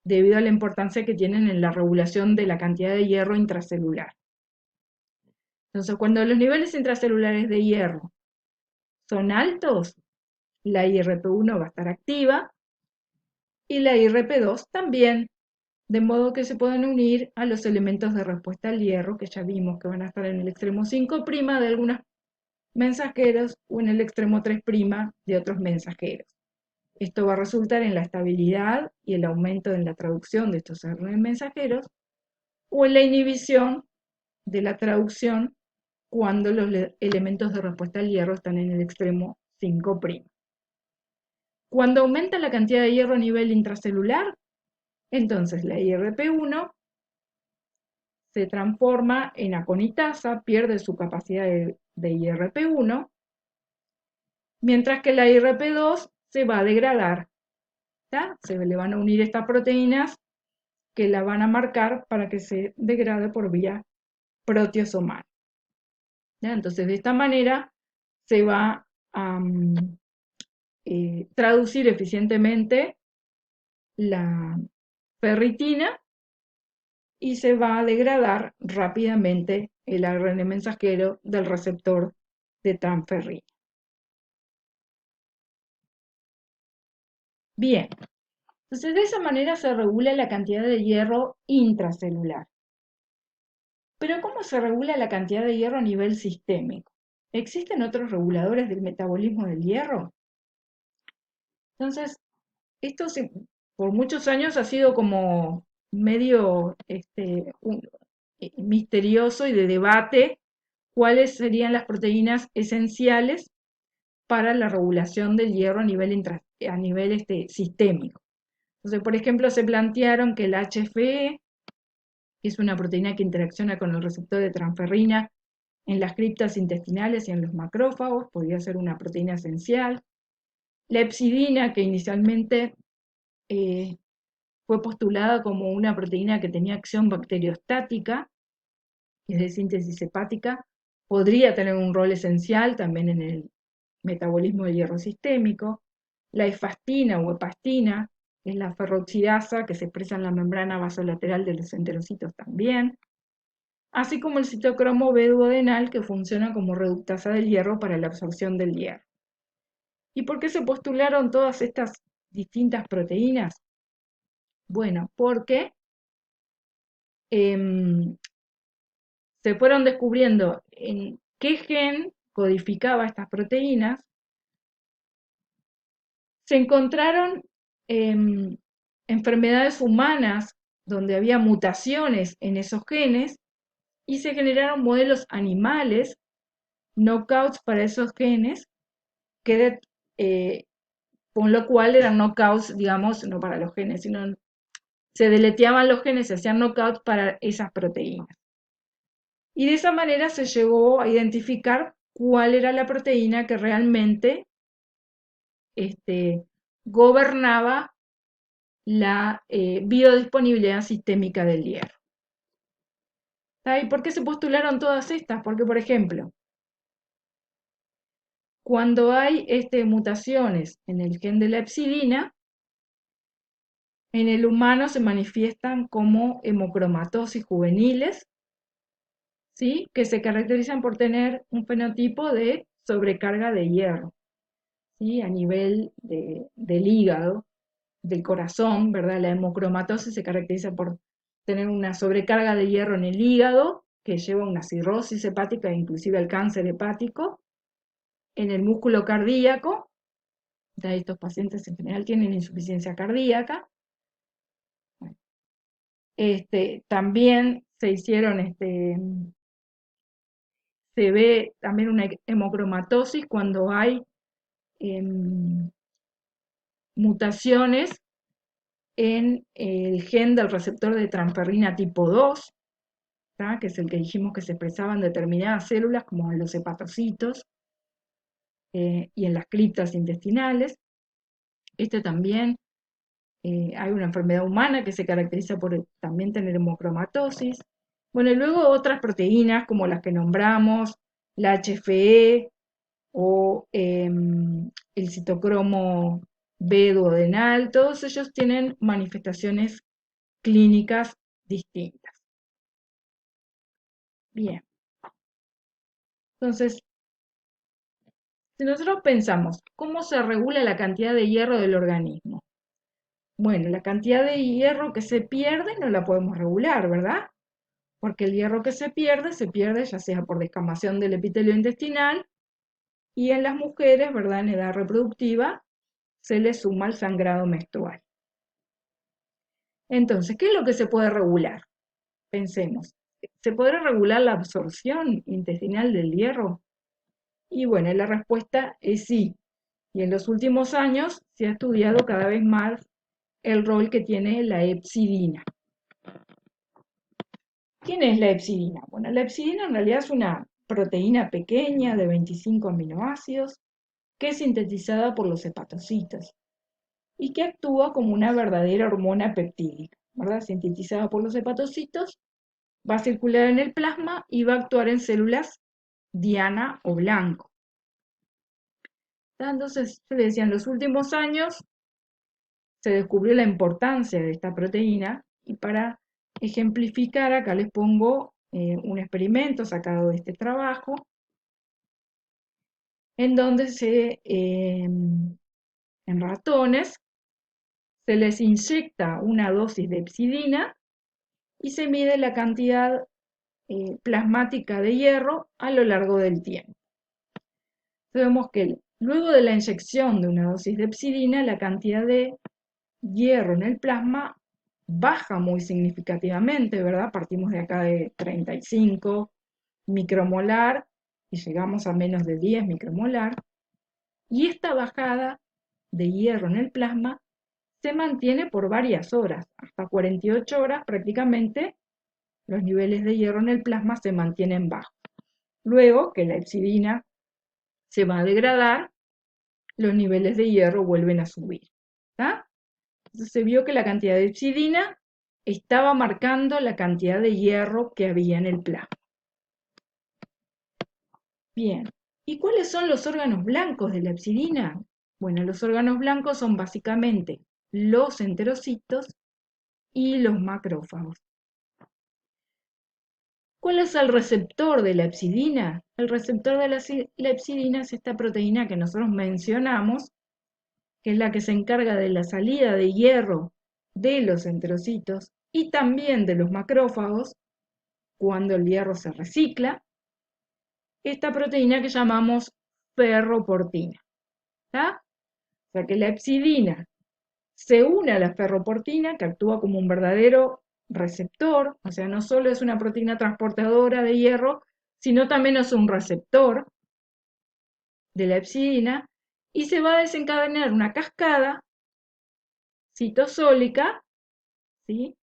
debido a la importancia que tienen en la regulación de la cantidad de hierro intracelular. Entonces, cuando los niveles intracelulares de hierro son altos, la IRP1 va a estar activa y la IRP2 también, de modo que se pueden unir a los elementos de respuesta al hierro que ya vimos que van a estar en el extremo 5' de algunos mensajeros o en el extremo 3' de otros mensajeros. Esto va a resultar en la estabilidad y el aumento en la traducción de estos RNA mensajeros o en la inhibición de la traducción cuando los elementos de respuesta al hierro están en el extremo 5'. Cuando aumenta la cantidad de hierro a nivel intracelular, entonces la IRP1 se transforma en aconitasa, pierde su capacidad de IRP1, mientras que la IRP2 se va a degradar. ¿tá? Se le van a unir estas proteínas que la van a marcar para que se degrade por vía proteosomal. ¿Ya? Entonces, de esta manera se va a traducir eficientemente la ferritina y se va a degradar rápidamente el ARN mensajero del receptor de transferrina. Bien, entonces de esa manera se regula la cantidad de hierro intracelular. Pero ¿cómo se regula la cantidad de hierro a nivel sistémico? ¿Existen otros reguladores del metabolismo del hierro? Entonces, esto por muchos años ha sido como medio misterioso y de debate cuáles serían las proteínas esenciales para la regulación del hierro a nivel, sistémico. Entonces, por ejemplo, se plantearon que el HFE, que es una proteína que interacciona con el receptor de transferrina en las criptas intestinales y en los macrófagos, podría ser una proteína esencial. La hepsidina, que inicialmente eh, fue postulada como una proteína que tenía acción bacteriostática, que es de síntesis hepática, podría tener un rol esencial también en el metabolismo del hierro sistémico. La efastina o hepastina, que es la ferroxidasa que se expresa en la membrana vasolateral de los enterocitos también, así como el citocromo B duodenal que funciona como reductasa del hierro para la absorción del hierro. ¿Y por qué se postularon todas estas distintas proteínas? Bueno, porque em, se fueron descubriendo en qué gen codificaba estas proteínas. Se encontraron enfermedades humanas donde había mutaciones en esos genes y se generaron modelos animales, knockouts para esos genes, que con lo cual eran knockouts, digamos, no para los genes, sino se deleteaban los genes, se hacían knockouts para esas proteínas. Y de esa manera se llegó a identificar cuál era la proteína que realmente gobernaba la biodisponibilidad sistémica del hierro. ¿Y por qué se postularon todas estas? Porque, por ejemplo, cuando hay mutaciones en el gen de la hepsidina, en el humano se manifiestan como hemocromatosis juveniles, ¿sí? Que se caracterizan por tener un fenotipo de sobrecarga de hierro, ¿sí? A nivel del hígado, del corazón, ¿verdad? La hemocromatosis se caracteriza por tener una sobrecarga de hierro en el hígado, que lleva a una cirrosis hepática e inclusive al cáncer hepático, en el músculo cardíaco. Estos pacientes en general tienen insuficiencia cardíaca. También se hicieron, se ve también una hemocromatosis cuando hay mutaciones en el gen del receptor de transferrina tipo 2, que es el que dijimos que se expresaba en determinadas células, como en los hepatocitos y en las criptas intestinales. También hay una enfermedad humana que se caracteriza por también tener hemocromatosis. Bueno, y luego otras proteínas como las que nombramos, la HFE o el citocromo B duodenal, todos ellos tienen manifestaciones clínicas distintas. Bien, entonces, si nosotros pensamos, ¿cómo se regula la cantidad de hierro del organismo? Bueno, la cantidad de hierro que se pierde no la podemos regular, ¿verdad? Porque el hierro que se pierde ya sea por descamación del epitelio intestinal y en las mujeres, ¿verdad? En edad reproductiva se le suma el sangrado menstrual. Entonces, ¿qué es lo que se puede regular? Pensemos, ¿se podrá regular la absorción intestinal del hierro? Y bueno, la respuesta es sí. Y en los últimos años se ha estudiado cada vez más el rol que tiene la hepsidina. ¿Quién es la hepsidina? Bueno, la hepsidina en realidad es una proteína pequeña de 25 aminoácidos que es sintetizada por los hepatocitos y que actúa como una verdadera hormona peptídica, ¿verdad? Sintetizada por los hepatocitos, va a circular en el plasma y va a actuar en células diana o blanco. Entonces, se le decía, en los últimos años se descubrió la importancia de esta proteína y para ejemplificar acá les pongo un experimento sacado de este trabajo en donde en ratones se les inyecta una dosis de hepcidina y se mide la cantidad plasmática de hierro a lo largo del tiempo. Vemos que luego de la inyección de una dosis de hepcidina, la cantidad de hierro en el plasma baja muy significativamente, ¿verdad? Partimos de acá de 35 micromolar y llegamos a menos de 10 micromolar. Y esta bajada de hierro en el plasma se mantiene por varias horas, hasta 48 horas prácticamente los niveles de hierro en el plasma se mantienen bajos. Luego que la hepcidina se va a degradar, los niveles de hierro vuelven a subir. ¿Está? Entonces se vio que la cantidad de hepcidina estaba marcando la cantidad de hierro que había en el plasma. Bien, ¿y cuáles son los órganos blancos de la hepcidina? Bueno, los órganos blancos son básicamente los enterocitos y los macrófagos. ¿Cuál es el receptor de la hepcidina? El receptor de la hepcidina es esta proteína que nosotros mencionamos, que es la que se encarga de la salida de hierro de los enterocitos y también de los macrófagos cuando el hierro se recicla. Esta proteína que llamamos ferroportina. ¿Está? O sea que la hepcidina se une a la ferroportina, que actúa como un verdadero receptor, o sea, no solo es una proteína transportadora de hierro, sino también es un receptor de la hepcidina, y se va a desencadenar una cascada citosólica, ¿sí?,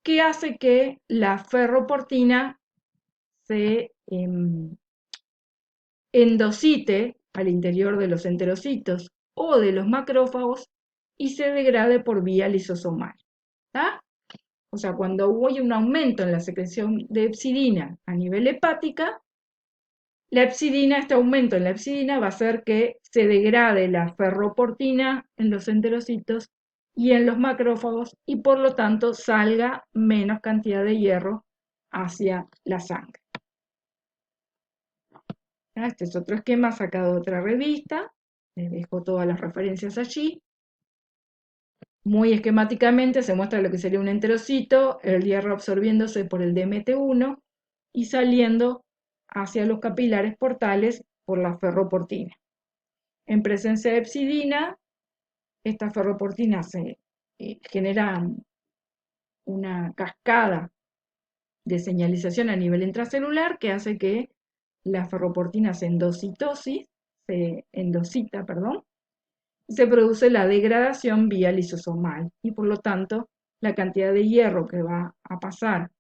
que hace que la ferroportina se endocite al interior de los enterocitos o de los macrófagos y se degrade por vía lisosomal. ¿Está? O sea, cuando hay un aumento en la secreción de hepcidina a nivel hepática, este aumento en la hepcidina va a hacer que se degrade la ferroportina en los enterocitos y en los macrófagos y por lo tanto salga menos cantidad de hierro hacia la sangre. Este es otro esquema sacado de otra revista, les dejo todas las referencias allí. Muy esquemáticamente se muestra lo que sería un enterocito, el hierro absorbiéndose por el DMT1 y saliendo hacia los capilares portales por la ferroportina. En presencia de hepcidina, esta ferroportina se genera una cascada de señalización a nivel intracelular que hace que la ferroportina se endocita, y se produce la degradación vía lisosomal y por lo tanto la cantidad de hierro que va a pasar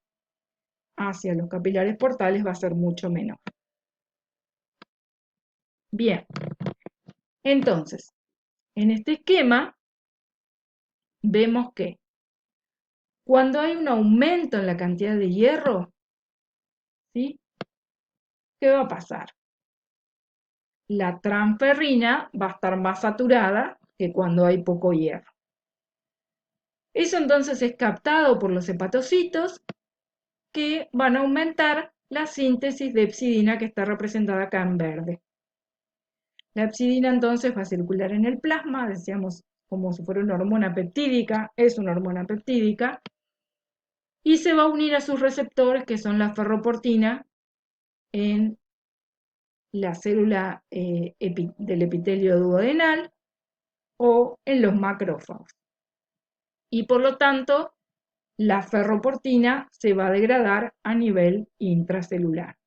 hacia los capilares portales va a ser mucho menor. Bien, entonces, en este esquema vemos que cuando hay un aumento en la cantidad de hierro, ¿sí?, ¿qué va a pasar? La transferrina va a estar más saturada que cuando hay poco hierro. Eso entonces es captado por los hepatocitos que van a aumentar la síntesis de hepcidina que está representada acá en verde. La hepcidina entonces va a circular en el plasma, decíamos como si fuera una hormona peptídica, es una hormona peptídica, y se va a unir a sus receptores que son la ferroportina en la célula del epitelio duodenal o en los macrófagos. Y por lo tanto, la ferroportina se va a degradar a nivel intracelular,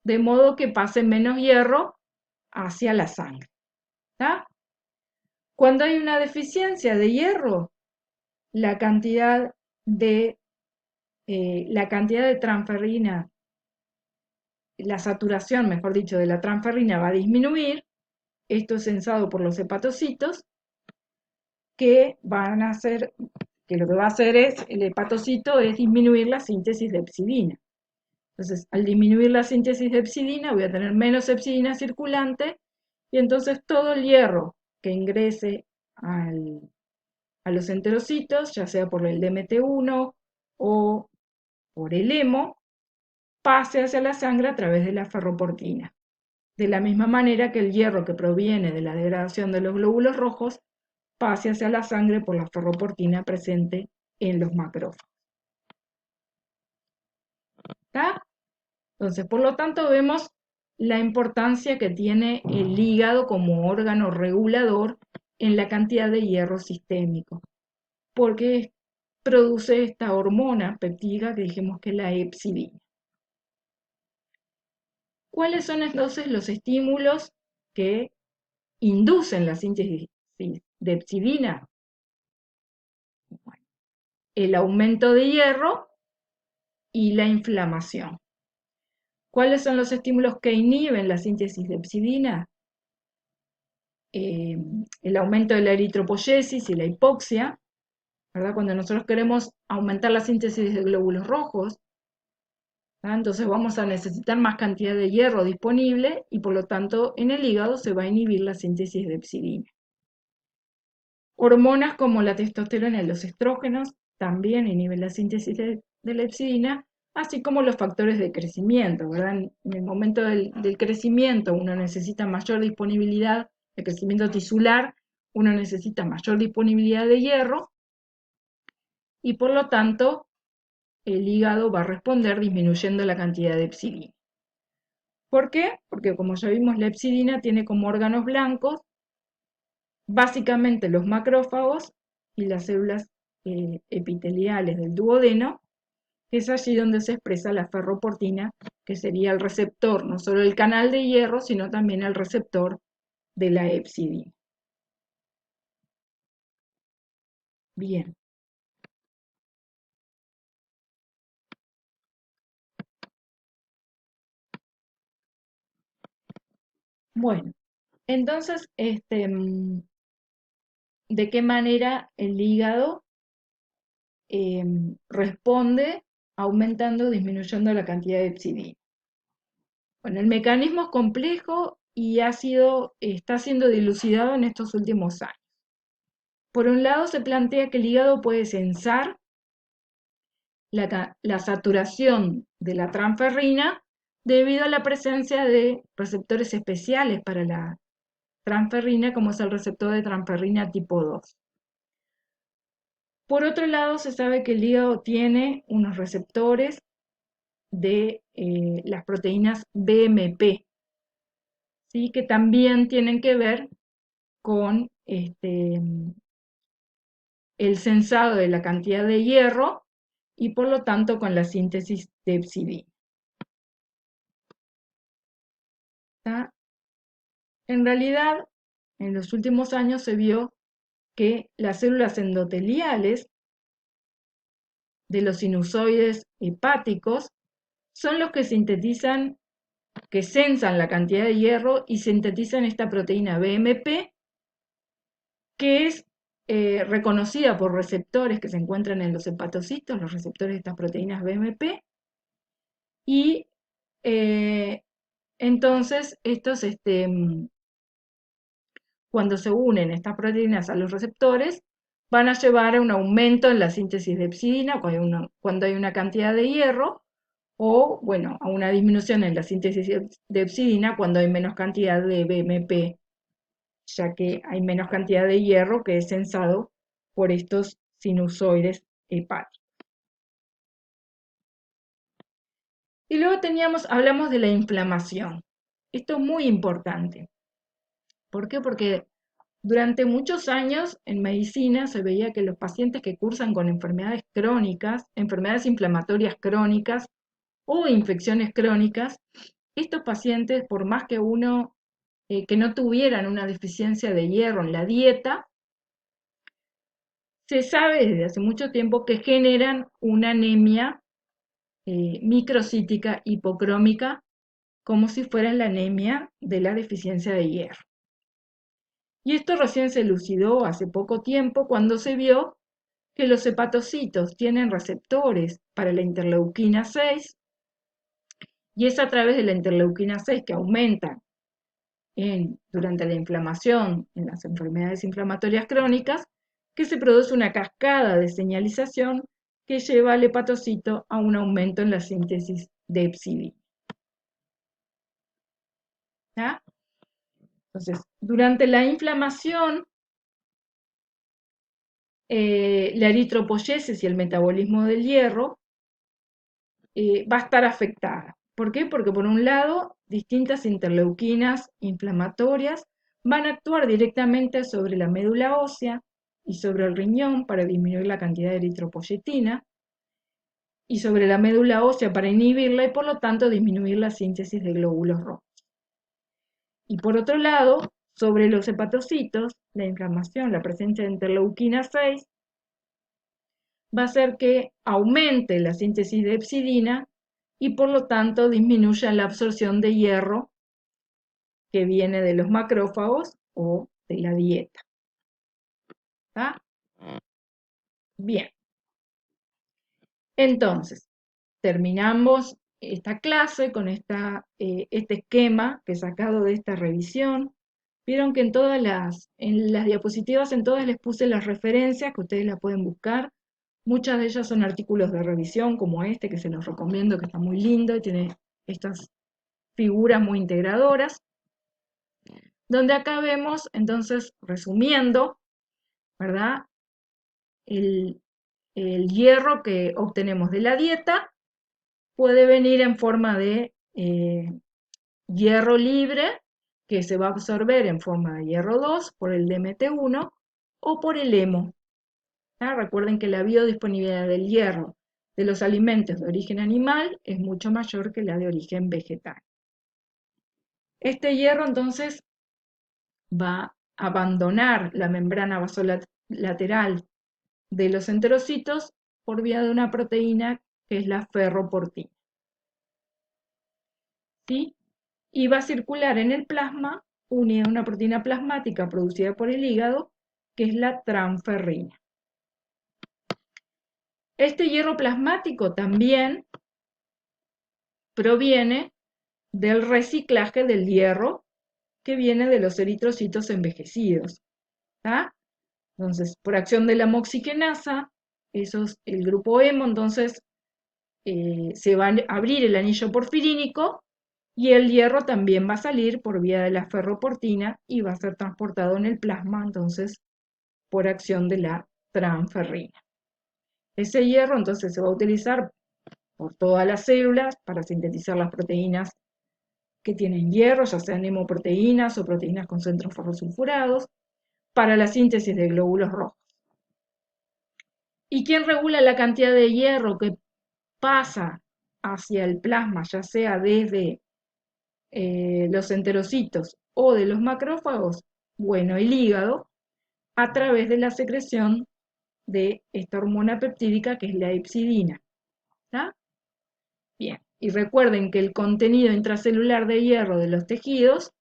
de modo que pase menos hierro hacia la sangre. ¿Está? Cuando hay una deficiencia de hierro, la cantidad de transferrina, la saturación, mejor dicho, de la transferrina va a disminuir. Esto es sensado por los hepatocitos, que lo que va a hacer el hepatocito es disminuir la síntesis de hepcidina. Entonces, al disminuir la síntesis de hepcidina, voy a tener menos hepcidina circulante, y entonces todo el hierro que ingrese a los enterocitos, ya sea por el DMT1 o por el hemo, pase hacia la sangre a través de la ferroportina. De la misma manera que el hierro que proviene de la degradación de los glóbulos rojos pase hacia la sangre por la ferroportina presente en los macrófagos. ¿Está? Entonces, por lo tanto, vemos la importancia que tiene el hígado como órgano regulador en la cantidad de hierro sistémico, porque produce esta hormona peptídica que dijimos que es la epsidina. ¿Cuáles son entonces los estímulos que inducen la síntesis de epsidina? Bueno, el aumento de hierro y la inflamación. ¿Cuáles son los estímulos que inhiben la síntesis de epsidina? El aumento de la eritropoyesis y la hipoxia, ¿verdad? Cuando nosotros queremos aumentar la síntesis de glóbulos rojos, ¿verdad? Entonces vamos a necesitar más cantidad de hierro disponible y por lo tanto en el hígado se va a inhibir la síntesis de epsidina. Hormonas como la testosterona y los estrógenos también inhiben la síntesis de la epsidina, así como los factores de crecimiento, ¿verdad? En el momento del crecimiento uno necesita mayor disponibilidad, el crecimiento tisular, uno necesita mayor disponibilidad de hierro y por lo tanto el hígado va a responder disminuyendo la cantidad de epsidina. ¿Por qué? Porque como ya vimos, la epsidina tiene como órganos blancos básicamente los macrófagos y las células epiteliales del duodeno, que es allí donde se expresa la ferroportina, que sería el receptor, no solo el canal de hierro, sino también el receptor de la epsidina. Bien. Bueno, entonces, ¿de qué manera el hígado responde aumentando o disminuyendo la cantidad de epsidina? Bueno, el mecanismo es complejo y está siendo dilucidado en estos últimos años. Por un lado, se plantea que el hígado puede sensar la saturación de la transferrina debido a la presencia de receptores especiales para la transferrina, como es el receptor de transferrina tipo 2. Por otro lado, se sabe que el hígado tiene unos receptores de las proteínas BMP, ¿sí? Que también tienen que ver con el sensado de la cantidad de hierro y por lo tanto con la síntesis de epsidina. ¿Está? En realidad, en los últimos años se vio que las células endoteliales de los sinusoides hepáticos son los que sintetizan, que sensan la cantidad de hierro y sintetizan esta proteína BMP, que es reconocida por receptores que se encuentran en los hepatocitos, los receptores de estas proteínas BMP, y entonces cuando se unen estas proteínas a los receptores, van a llevar a un aumento en la síntesis de epsidina cuando hay una cantidad de hierro, o bueno, a una disminución en la síntesis de epsidina cuando hay menos cantidad de BMP, ya que hay menos cantidad de hierro que es sensado por estos sinusoides hepáticos. Y luego hablamos de la inflamación. Esto es muy importante. ¿Por qué? Porque durante muchos años en medicina se veía que los pacientes que cursan con enfermedades crónicas, enfermedades inflamatorias crónicas o infecciones crónicas, estos pacientes, por más que que no tuvieran una deficiencia de hierro en la dieta, se sabe desde hace mucho tiempo que generan una anemia microcítica hipocrómica, como si fuera la anemia de la deficiencia de hierro. Y esto recién se elucidó hace poco tiempo cuando se vio que los hepatocitos tienen receptores para la interleuquina 6 y es a través de la interleuquina 6 que aumenta durante la inflamación en las enfermedades inflamatorias crónicas que se produce una cascada de señalización que lleva al hepatocito a un aumento en la síntesis de epsidina. ¿Ah? Entonces, durante la inflamación la eritropoyesis y el metabolismo del hierro va a estar afectada. ¿Por qué? Porque por un lado, distintas interleuquinas inflamatorias van a actuar directamente sobre la médula ósea y sobre el riñón para disminuir la cantidad de eritropoyetina y sobre la médula ósea para inhibirla y por lo tanto disminuir la síntesis de glóbulos rojos. Y por otro lado, sobre los hepatocitos, la inflamación, la presencia de interleuquina 6 va a hacer que aumente la síntesis de hepcidina y por lo tanto disminuya la absorción de hierro que viene de los macrófagos o de la dieta. ¿Está? Bien. Entonces, terminamos esta clase con este esquema que he sacado de esta revisión. Vieron que en las diapositivas, en todas les puse las referencias que ustedes las pueden buscar. Muchas de ellas son artículos de revisión, como este, que se los recomiendo, que está muy lindo y tiene estas figuras muy integradoras. Donde acá vemos, entonces, resumiendo, ¿verdad? El hierro que obtenemos de la dieta puede venir en forma de hierro libre, que se va a absorber en forma de hierro 2 por el DMT1 o por el hemo. Recuerden que la biodisponibilidad del hierro de los alimentos de origen animal es mucho mayor que la de origen vegetal. Este hierro entonces va a abandonar la membrana vasolateral de los enterocitos por vía de una proteína que es la ferroportina. ¿Sí? Y va a circular en el plasma unida a una proteína plasmática producida por el hígado, que es la transferrina. Este hierro plasmático también proviene del reciclaje del hierro que viene de los eritrocitos envejecidos. ¿Tá? Entonces, por acción de la moxigenasa, el grupo hemo, entonces se va a abrir el anillo porfirínico y el hierro también va a salir por vía de la ferroportina y va a ser transportado en el plasma, entonces, por acción de la transferrina. Ese hierro, entonces, se va a utilizar por todas las células para sintetizar las proteínas que tienen hierro, ya sean hemoproteínas o proteínas con centros ferrosulfurados, para la síntesis de glóbulos rojos. ¿Y quién regula la cantidad de hierro que pasa hacia el plasma, ya sea desde los enterocitos o de los macrófagos? Bueno, el hígado, a través de la secreción de esta hormona peptídica que es la hepcidina. ¿Está? Bien, y recuerden que el contenido intracelular de hierro de los tejidos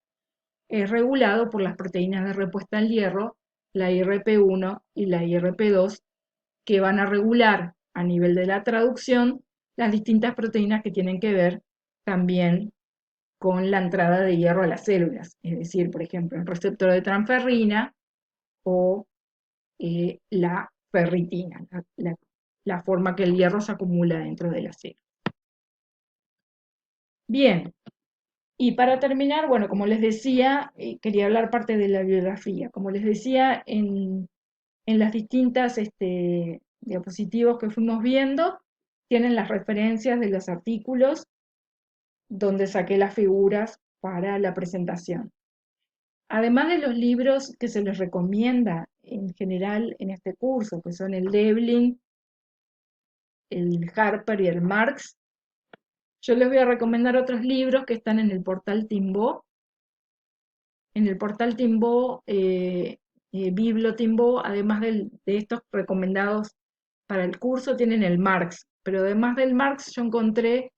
es regulado por las proteínas de respuesta al hierro, la IRP1 y la IRP2, que van a regular a nivel de la traducción las distintas proteínas que tienen que ver también con la entrada de hierro a las células, es decir, por ejemplo, el receptor de transferrina o la ferritina, la forma que el hierro se acumula dentro de la célula. Bien, y para terminar, bueno, como les decía, quería hablar parte de la biografía. Como les decía, en las distintas diapositivas que fuimos viendo, tienen las referencias de los artículos donde saqué las figuras para la presentación. Además de los libros que se les recomienda en general en este curso, que son el Devlin, el Harper y el Marx, yo les voy a recomendar otros libros que están en el portal Timbó. En el portal Timbó, Biblo Timbó, además de estos recomendados para el curso, tienen el Marx. Pero además del Marx, yo encontré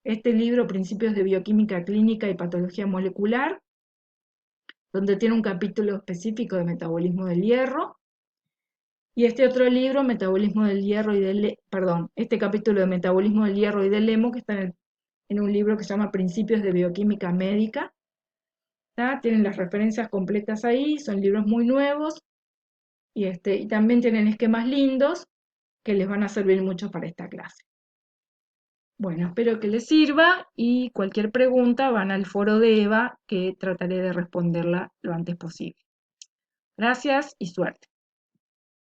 este libro, Principios de Bioquímica Clínica y Patología Molecular, donde tiene un capítulo específico de metabolismo del hierro. Y este otro libro, Metabolismo del Hierro y este capítulo de Metabolismo del Hierro y del hemo, que está en un libro que se llama Principios de Bioquímica Médica. ¿Tá? Tienen las referencias completas ahí, son libros muy nuevos y también tienen esquemas lindos que les van a servir mucho para esta clase. Bueno, espero que les sirva y cualquier pregunta van al foro de Eva que trataré de responderla lo antes posible. Gracias y suerte.